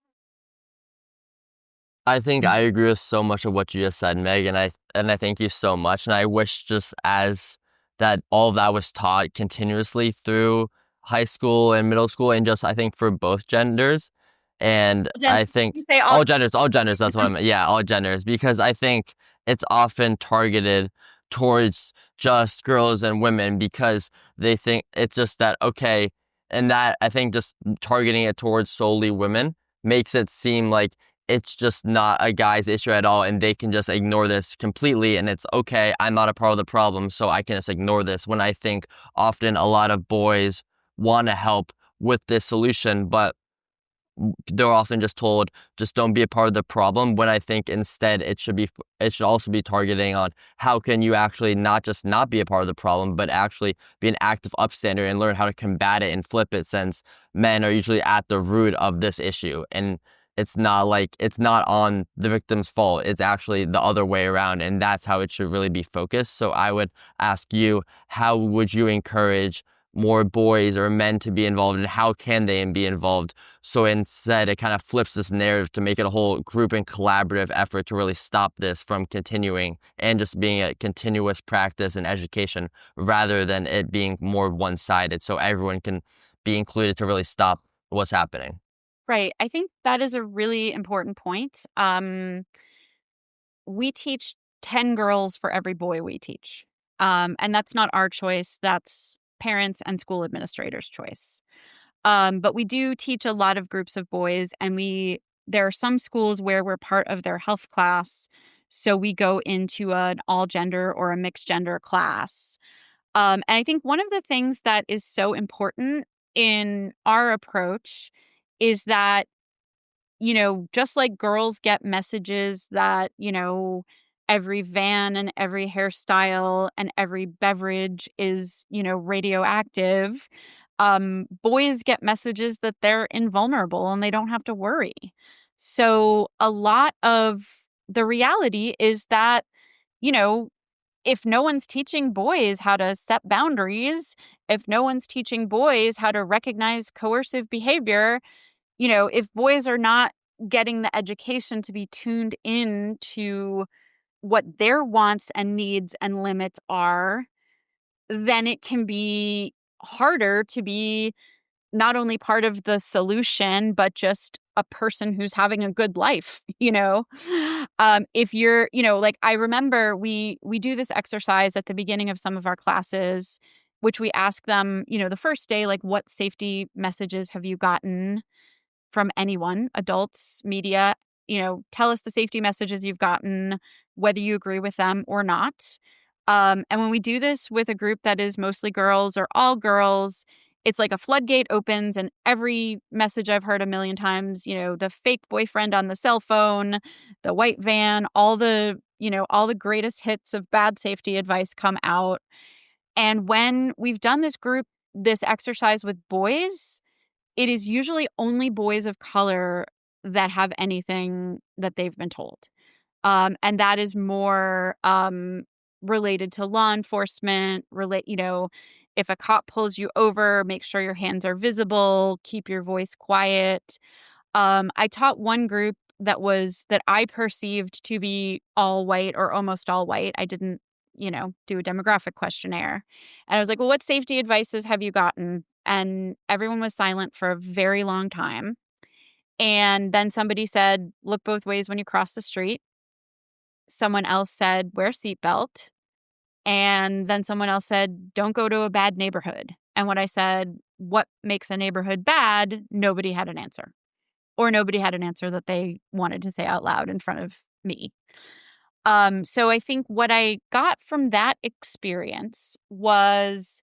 I think I agree with so much of what you just said, Meg, and I thank you so much. And I wish just as that all of that was taught continuously through high school and middle school, and just I think for both genders. And I think You say all genders, that's what I meant. Yeah, all genders, because I think it's often targeted towards just girls and women because they think it's just that, okay, and that I think just targeting it towards solely women makes it seem like it's just not a guy's issue at all and they can just ignore this completely and it's okay, I'm not a part of the problem, so I can just ignore this, when I think often a lot of boys want to help with this solution, but they're often just told, just don't be a part of the problem, when I think instead it should also be targeting on how can you actually not just not be a part of the problem, but actually be an active upstander and learn how to combat it and flip it, since men are usually at the root of this issue. And it's not on the victim's fault. It's actually the other way around. And that's how it should really be focused. So I would ask you, how would you encourage more boys or men to be involved, and how can they be involved? So instead, it kind of flips this narrative to make it a whole group and collaborative effort to really stop this from continuing and just being a continuous practice and education, rather than it being more one-sided, so everyone can be included to really stop what's happening. Right. I think that is a really important point. We teach 10 girls for every boy we teach. And that's not our choice. That's parents and school administrators' choice. But we do teach a lot of groups of boys, and there are some schools where we're part of their health class. So we go into an all gender or a mixed gender class. And I think one of the things that is so important in our approach is that, just like girls get messages that, every van and every hairstyle and every beverage is, radioactive, boys get messages that they're invulnerable and they don't have to worry. So a lot of the reality is that, you know, if no one's teaching boys how to set boundaries, if no one's teaching boys how to recognize coercive behavior, if boys are not getting the education to be tuned in to what their wants and needs and limits are, then it can be harder to be not only part of the solution, but just a person who's having a good life, if you're, like I remember we do this exercise at the beginning of some of our classes, which we ask them, the first day, like, what safety messages have you gotten from anyone, adults, media, tell us the safety messages you've gotten, whether you agree with them or not. And when we do this with a group that is mostly girls or all girls, it's like a floodgate opens and every message I've heard a million times, the fake boyfriend on the cell phone, the white van, all the greatest hits of bad safety advice come out. And when we've done this exercise with boys, it is usually only boys of color that have anything that they've been told. And that is more related to law enforcement, if a cop pulls you over, make sure your hands are visible, keep your voice quiet. I taught one group that I perceived to be all white or almost all white. I didn't, do a demographic questionnaire. And I was like, well, what safety advices have you gotten? And everyone was silent for a very long time. And then somebody said, look both ways when you cross the street. Someone else said, wear a seatbelt. And then someone else said, don't go to a bad neighborhood. And when I said, what makes a neighborhood bad? Nobody had an answer. Or nobody had an answer that they wanted to say out loud in front of me. So I think what I got from that experience was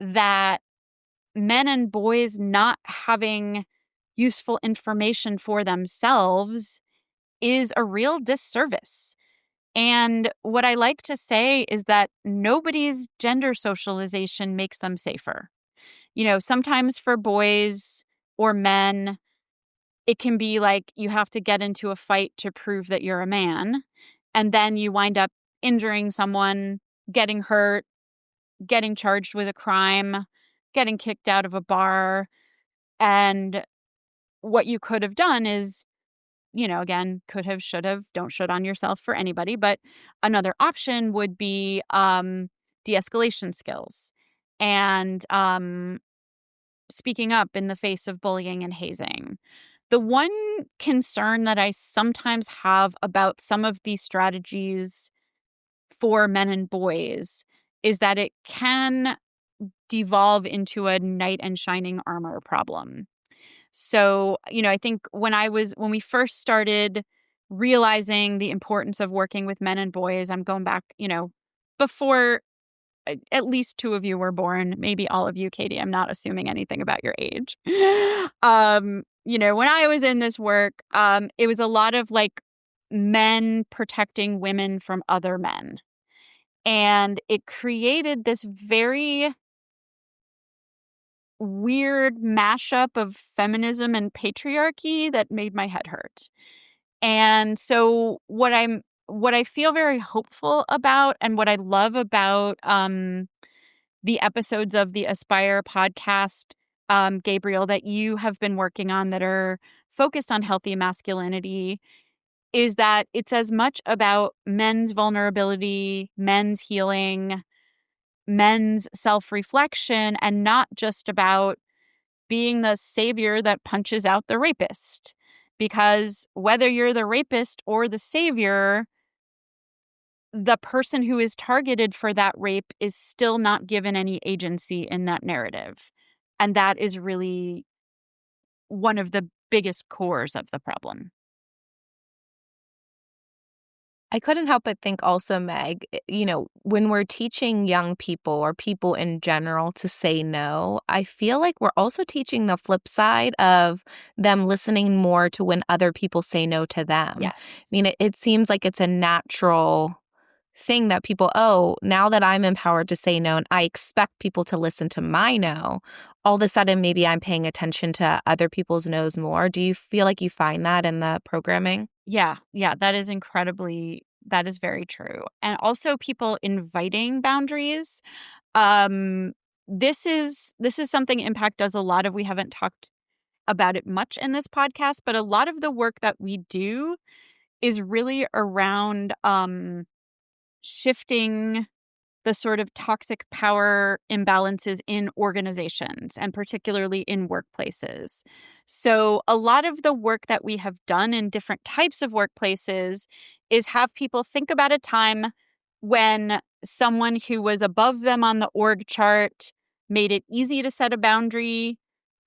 that men and boys not having useful information for themselves is a real disservice. And what I like to say is that nobody's gender socialization makes them safer. Sometimes for boys or men, it can be like you have to get into a fight to prove that you're a man. And then you wind up injuring someone, getting hurt, getting charged with a crime, getting kicked out of a bar. And what you could have done is, again, could have, should have, don't should on yourself for anybody. But another option would be de-escalation skills and speaking up in the face of bullying and hazing. The one concern that I sometimes have about some of these strategies for men and boys is that it can devolve into a knight in shining armor problem. So, I think when we first started realizing the importance of working with men and boys, I'm going back, before at least two of you were born, maybe all of you, Katie. I'm not assuming anything about your age. When I was in this work, it was a lot of like men protecting women from other men. And it created this very weird mashup of feminism and patriarchy that made my head hurt. And so what I feel very hopeful about and what I love about the episodes of the Aspire podcast, Gabriel, that you have been working on that are focused on healthy masculinity, is that it's as much about men's vulnerability, men's healing, men's self-reflection, and not just about being the savior that punches out the rapist. Because whether you're the rapist or the savior, the person who is targeted for that rape is still not given any agency in that narrative. And that is really one of the biggest cores of the problem. I couldn't help but think also, Meg, when we're teaching young people or people in general to say no, I feel like we're also teaching the flip side of them listening more to when other people say no to them. Yes. I mean, it seems like it's a natural thing that people, oh, now that I'm empowered to say no and I expect people to listen to my no, all of a sudden maybe I'm paying attention to other people's no's more. Do you feel like you find that in the programming? Yeah, that is very true. And also people inviting boundaries. Um, this is something Impact does a lot of. We haven't talked about it much in this podcast, but a lot of the work that we do is really around shifting the sort of toxic power imbalances in organizations and particularly in workplaces. So, a lot of the work that we have done in different types of workplaces is have people think about a time when someone who was above them on the org chart made it easy to set a boundary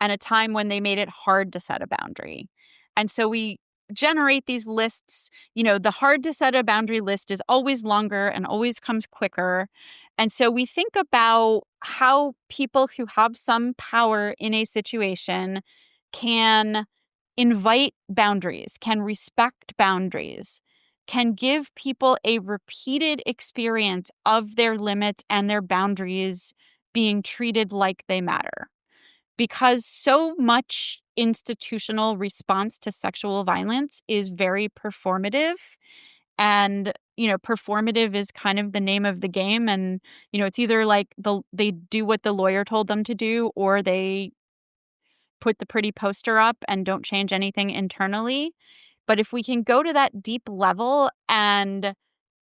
and a time when they made it hard to set a boundary. And so we generate these lists. The hard to set a boundary list is always longer and always comes quicker. And so we think about how people who have some power in a situation can invite boundaries, can respect boundaries, can give people a repeated experience of their limits and their boundaries being treated like they matter. Because so much institutional response to sexual violence is very performative. And, performative is kind of the name of the game. And, it's either like they do what the lawyer told them to do, or they put the pretty poster up and don't change anything internally. But if we can go to that deep level and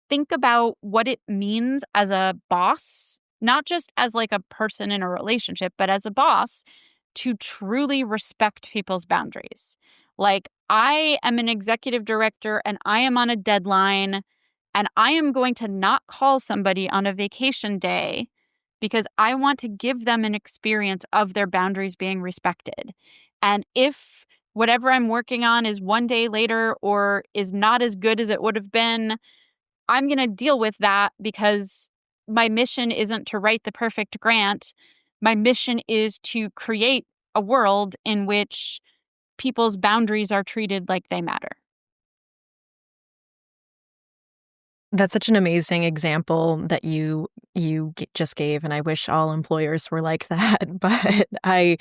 think about what it means as a boss, not just as like a person in a relationship, but as a boss, to truly respect people's boundaries. Like, I am an executive director and I am on a deadline, and I am going to not call somebody on a vacation day because I want to give them an experience of their boundaries being respected. And if whatever I'm working on is one day later or is not as good as it would have been, I'm going to deal with that because my mission isn't to write the perfect grant. My mission is to create a world in which people's boundaries are treated like they matter. That's such an amazing example that you just gave, and I wish all employers were like that. But I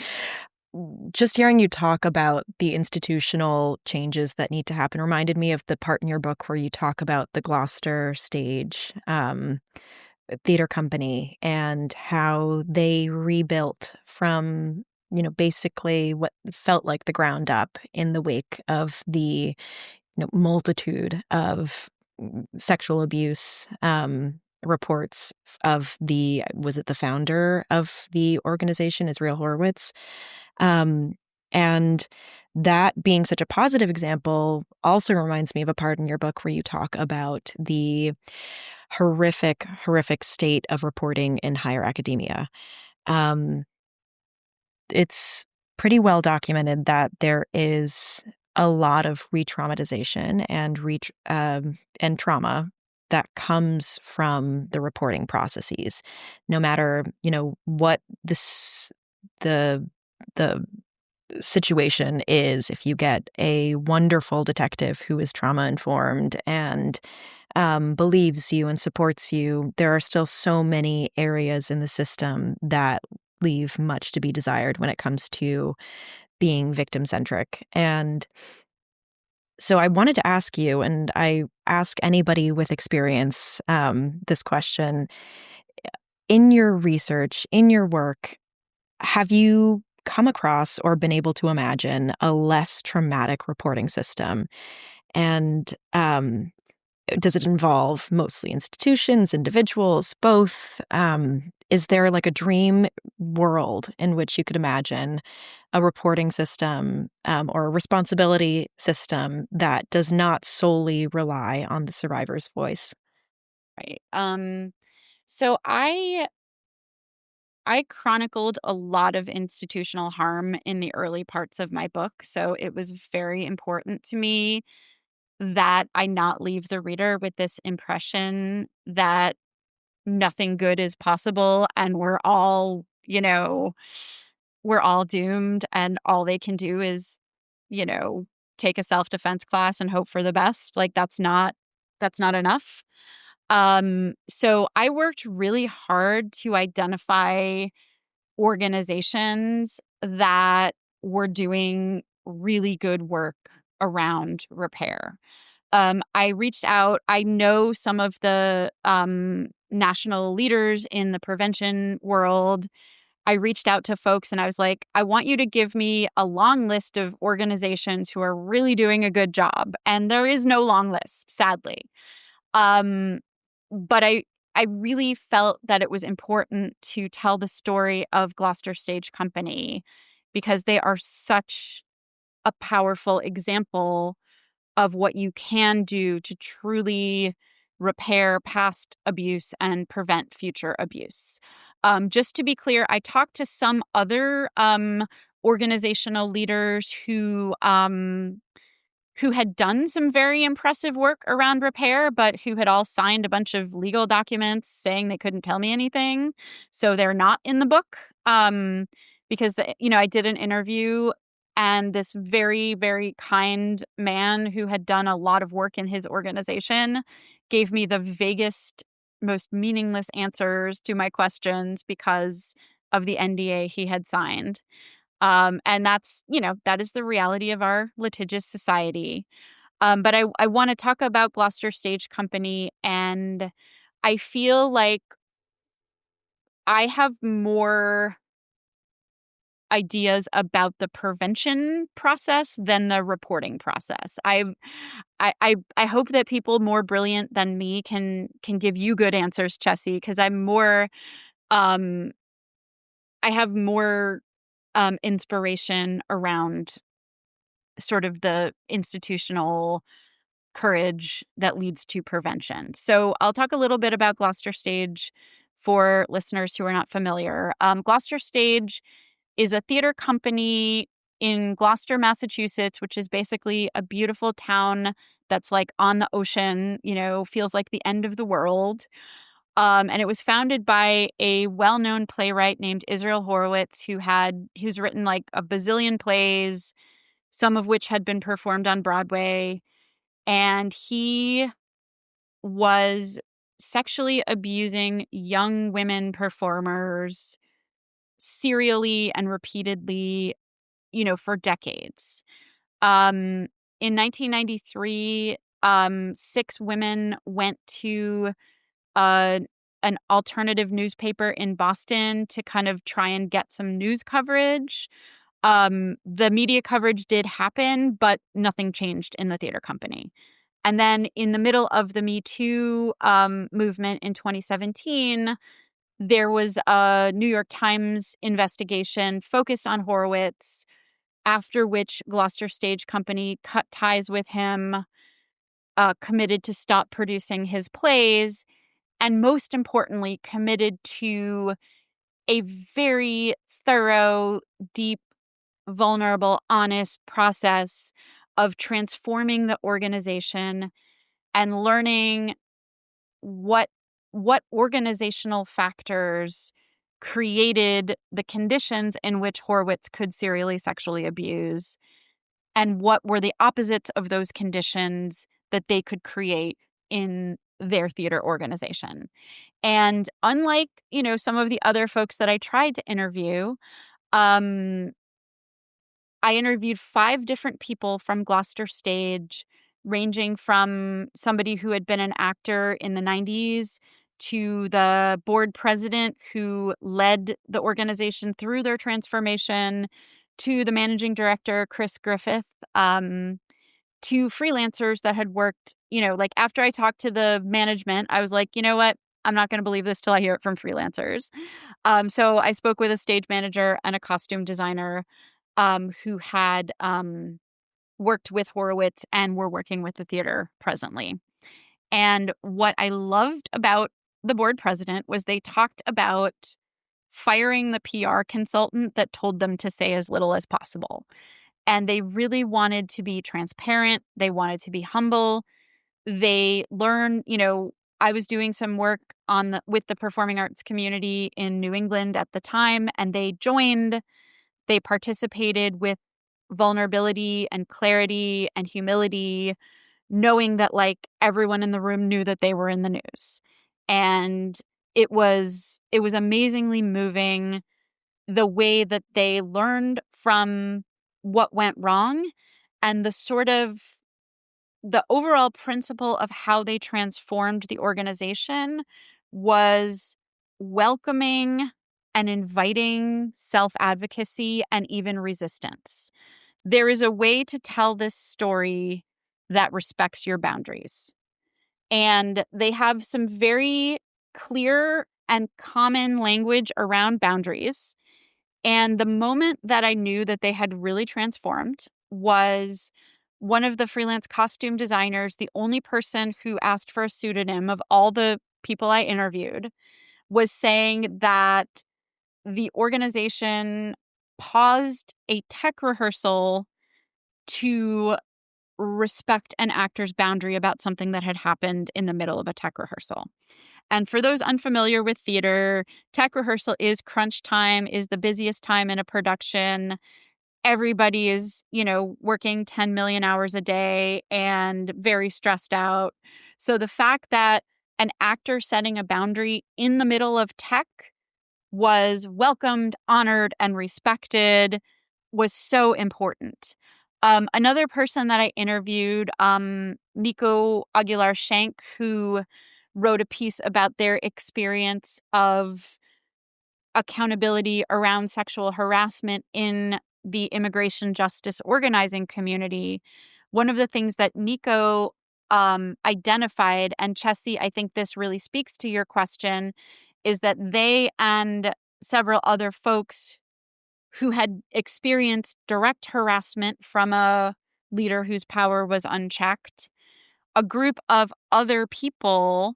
just hearing you talk about the institutional changes that need to happen reminded me of the part in your book where you talk about the Gloucester stage theater company and how they rebuilt from basically what felt like the ground up in the wake of the multitude of sexual abuse reports of was it the founder of the organization, Israel Horowitz? Um, and that being such a positive example also reminds me of a part in your book where you talk about the horrific state of reporting in higher academia. Um, it's pretty well documented that there is a lot of re-traumatization and trauma that comes from the reporting processes. No matter what the the situation is, if you get a wonderful detective who is trauma informed and believes you and supports you, there are still so many areas in the system that leave much to be desired when it comes to being victim centric. And so I wanted to ask you, and I ask anybody with experience this question: in your research, in your work, have you come across or been able to imagine a less traumatic reporting system? And does it involve mostly institutions, individuals, both? Is there like a dream world in which you could imagine a reporting system or a responsibility system that does not solely rely on the survivor's voice? Right. So I chronicled a lot of institutional harm in the early parts of my book, so it was very important to me that I not leave the reader with this impression that nothing good is possible and we're all, we're all doomed and all they can do is, you know, take a self-defense class and hope for the best. Like that's not enough. So I worked really hard to identify organizations that were doing really good work around repair. I reached out. I know some of the national leaders in the prevention world. I reached out to folks and I was like, I want you to give me a long list of organizations who are really doing a good job. And there is no long list, sadly. Um, but I really felt that it was important to tell the story of Gloucester Stage Company because they are such a powerful example of what you can do to truly repair past abuse and prevent future abuse. Just to be clear, I talked to some other organizational leaders who had done some very impressive work around repair, but who had all signed a bunch of legal documents saying they couldn't tell me anything. So they're not in the book because I did an interview and this very, very kind man who had done a lot of work in his organization gave me the vaguest, most meaningless answers to my questions because of the NDA he had signed. And that is the reality of our litigious society. But I want to talk about Gloucester Stage Company, and I feel like I have more ideas about the prevention process than the reporting process. I hope that people more brilliant than me can give you good answers, Chessy, because um I have more inspiration around sort of the institutional courage that leads to prevention. So I'll talk a little bit about Gloucester Stage for listeners who are not familiar. Gloucester Stage is a theater company in Gloucester, Massachusetts, which is basically a beautiful town that's like on the ocean, feels like the end of the world. And it was founded by a well-known playwright named Israel Horowitz, who's written like a bazillion plays, some of which had been performed on Broadway. And he was sexually abusing young women performers serially and repeatedly, for decades. In 1993, 6 women went to uh, an alternative newspaper in Boston to kind of try and get some news coverage. The media coverage did happen, but nothing changed in the theater company. And then in the middle of the Me Too movement in 2017, there was a New York Times investigation focused on Horowitz, after which Gloucester Stage Company cut ties with him, committed to stop producing his plays, and most importantly, committed to a very thorough, deep, vulnerable, honest process of transforming the organization and learning what organizational factors created the conditions in which Horowitz could serially sexually abuse, and what were the opposites of those conditions that they could create in their theater organization. And unlike, some of the other folks that I tried to interview, um, I interviewed 5 different people from Gloucester Stage, ranging from somebody who had been an actor in the 90s to the board president who led the organization through their transformation, to the managing director, Chris Griffith, to freelancers that had worked, like after I talked to the management, I was like, you know what? I'm not going to believe this till I hear it from freelancers. So I spoke with a stage manager and a costume designer who had worked with Horowitz and were working with the theater presently. And what I loved about the board president was they talked about firing the PR consultant that told them to say as little as possible. And they really wanted to be transparent. They wanted to be humble. They learned, I was doing some work with the performing arts community in New England at the time, and they joined. They participated with vulnerability and clarity and humility, knowing that like everyone in the room knew that they were in the news. And it was amazingly moving, the way that they learned from what went wrong, and the overall principle of how they transformed the organization was welcoming and inviting self-advocacy and even resistance. There is a way to tell this story that respects your boundaries. And they have some very clear and common language around boundaries. And the moment that I knew that they had really transformed was one of the freelance costume designers, the only person who asked for a pseudonym of all the people I interviewed, was saying that the organization paused a tech rehearsal to respect an actor's boundary about something that had happened in the middle of a tech rehearsal. And for those unfamiliar with theater, tech rehearsal is crunch time, is the busiest time in a production. Everybody is, working 10 million hours a day and very stressed out. So the fact that an actor setting a boundary in the middle of tech was welcomed, honored, and respected was so important. Another person that I interviewed, Nico Aguilar-Shank, who wrote a piece about their experience of accountability around sexual harassment in the immigration justice organizing community. One of the things that Nico identified, and Chessy, I think this really speaks to your question, is that they and several other folks who had experienced direct harassment from a leader whose power was unchecked, a group of other people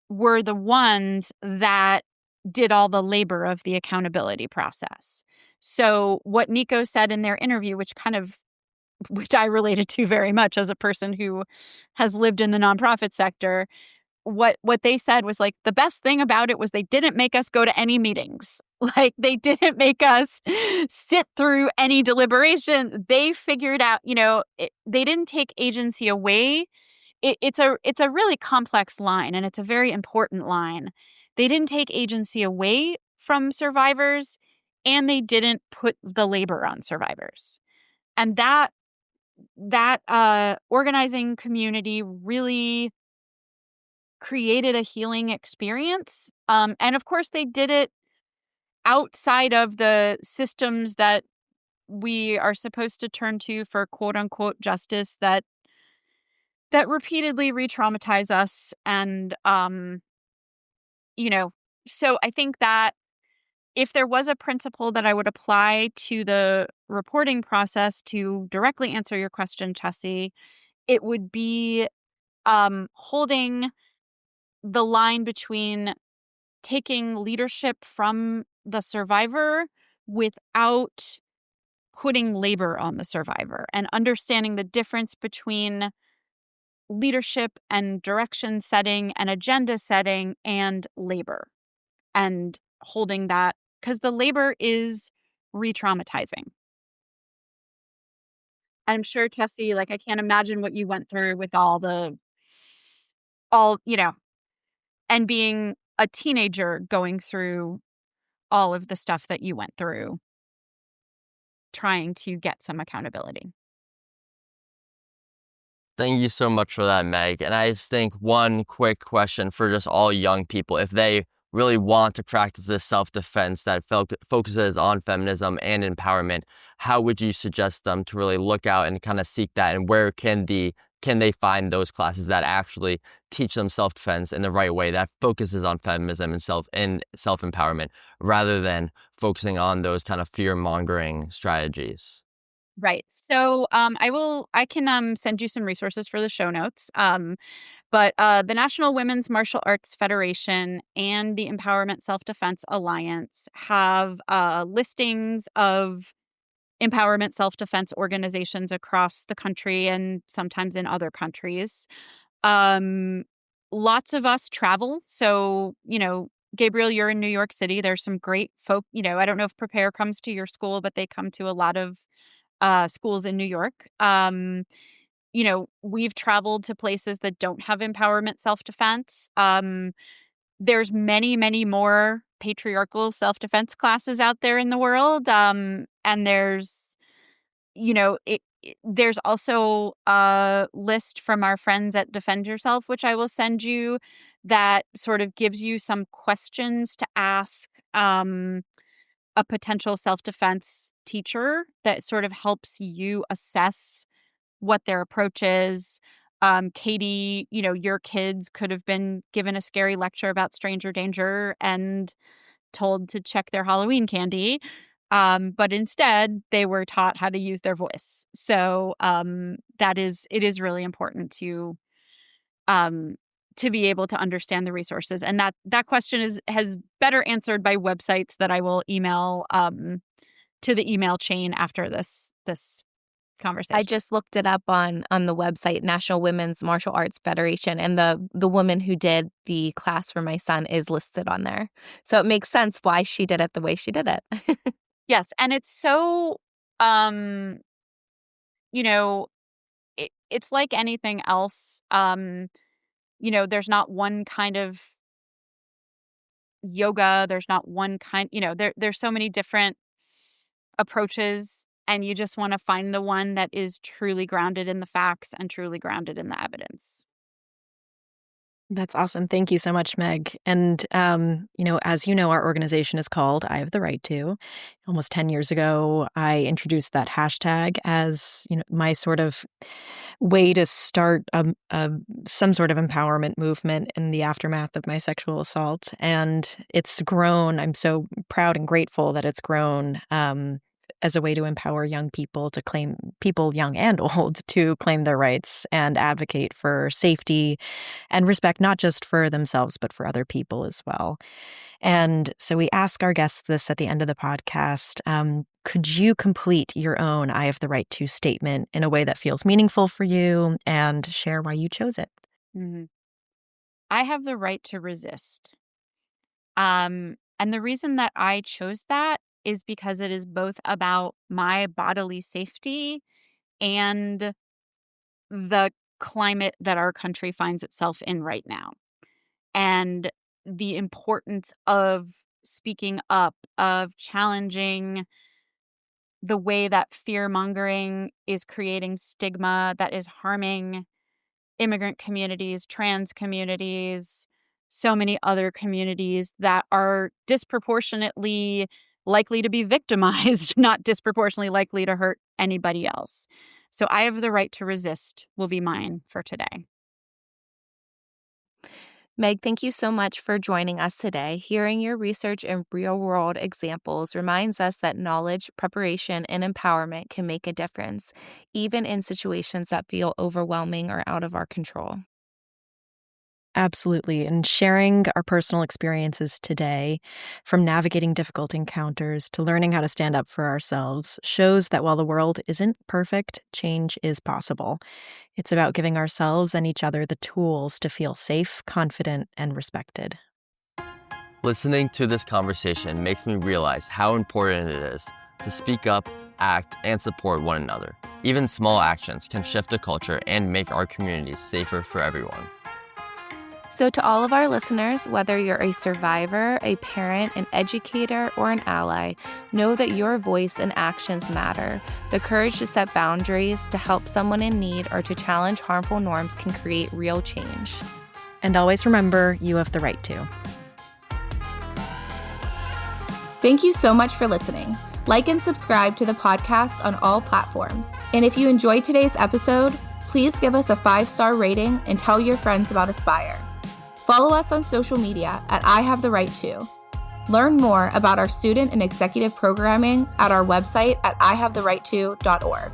were the ones that did all the labor of the accountability process. So what Nico said in their interview, which I related to very much as a person who has lived in the nonprofit sector, what they said was like, the best thing about it was they didn't make us go to any meetings. Like they didn't make us sit through any deliberation. They figured out, they didn't take agency away. It's a really complex line, and it's a very important line. They didn't take agency away from survivors, and they didn't put the labor on survivors. And that organizing community really created a healing experience. And of course, they did it outside of the systems that we are supposed to turn to for quote unquote justice that repeatedly re-traumatize us. And, so I think that if there was a principle that I would apply to the reporting process to directly answer your question, Chessy, it would be holding the line between taking leadership from the survivor without putting labor on the survivor, and understanding the difference between leadership and direction setting and agenda setting and labor, and holding that, because the labor is re-traumatizing. I'm sure, Tessie, like I can't imagine what you went through with and being a teenager going through all of the stuff that you went through trying to get some accountability. Thank you so much for that, Meg. And I just think one quick question for just all young people, if they really want to practice this self-defense that focuses on feminism and empowerment, how would you suggest them to really look out and kind of seek that? And where can they find those classes that actually teach them self-defense in the right way, that focuses on feminism and self-empowerment, rather than focusing on those kind of fear-mongering strategies? Right. So I can send you some resources for the show notes. But the National Women's Martial Arts Federation and the Empowerment Self-Defense Alliance have listings of empowerment self-defense organizations across the country and sometimes in other countries. Lots of us travel. So, Gabriel, you're in New York City. There's some great folk, I don't know if Prepare comes to your school, but they come to a lot of schools in New York. We've traveled to places that don't have empowerment self-defense. There's many, many more patriarchal self-defense classes out there in the world. And there's, there's also a list from our friends at Defend Yourself, which I will send you, that sort of gives you some questions to ask a potential self-defense teacher that sort of helps you assess what their approach is. Katie, your kids could have been given a scary lecture about stranger danger and told to check their Halloween candy. But instead, they were taught how to use their voice. So it is really important to be able to understand the resources. And that question has better answered by websites that I will email to the email chain after this conversation. I just looked it up on the website, National Women's Martial Arts Federation, and the woman who did the class for my son is listed on there. So it makes sense why she did it the way she did it. Yes, and it's so, it's like anything else. There's not one kind of yoga. There's not one kind, there's so many different approaches, and you just want to find the one that is truly grounded in the facts and truly grounded in the evidence. That's awesome. Thank you so much, Meg. And, as you know, our organization is called I Have the Right To. Almost 10 years ago, I introduced that hashtag as, my sort of way to start some sort of empowerment movement in the aftermath of my sexual assault. And it's grown. I'm so proud and grateful that it's grown as a way to empower young people to claim, people young and old, to claim their rights and advocate for safety and respect, not just for themselves, but for other people as well. And so we ask our guests this at the end of the podcast. Could you complete your own I Have the Right To statement in a way that feels meaningful for you and share why you chose it? Mm-hmm. I have the right to resist. And the reason that I chose that is because it is both about my bodily safety and the climate that our country finds itself in right now. And the importance of speaking up, of challenging the way that fear-mongering is creating stigma that is harming immigrant communities, trans communities, so many other communities that are disproportionately likely to be victimized, not disproportionately likely to hurt anybody else. So I have the right to resist will be mine for today. Meg, thank you so much for joining us today. Hearing your research and real-world examples reminds us that knowledge, preparation, and empowerment can make a difference, even in situations that feel overwhelming or out of our control. Absolutely. And sharing our personal experiences today, from navigating difficult encounters to learning how to stand up for ourselves, shows that while the world isn't perfect, change is possible. It's about giving ourselves and each other the tools to feel safe, confident, and respected. Listening to this conversation makes me realize how important it is to speak up, act, and support one another. Even small actions can shift the culture and make our communities safer for everyone. So to all of our listeners, whether you're a survivor, a parent, an educator, or an ally, know that your voice and actions matter. The courage to set boundaries, to help someone in need, or to challenge harmful norms can create real change. And always remember, you have the right to. Thank you so much for listening. Like and subscribe to the podcast on all platforms. And if you enjoyed today's episode, please give us a 5-star rating and tell your friends about Aspire. Follow us on social media at I Have the Right To. Learn more about our student and executive programming at our website at ihavetherightto.org.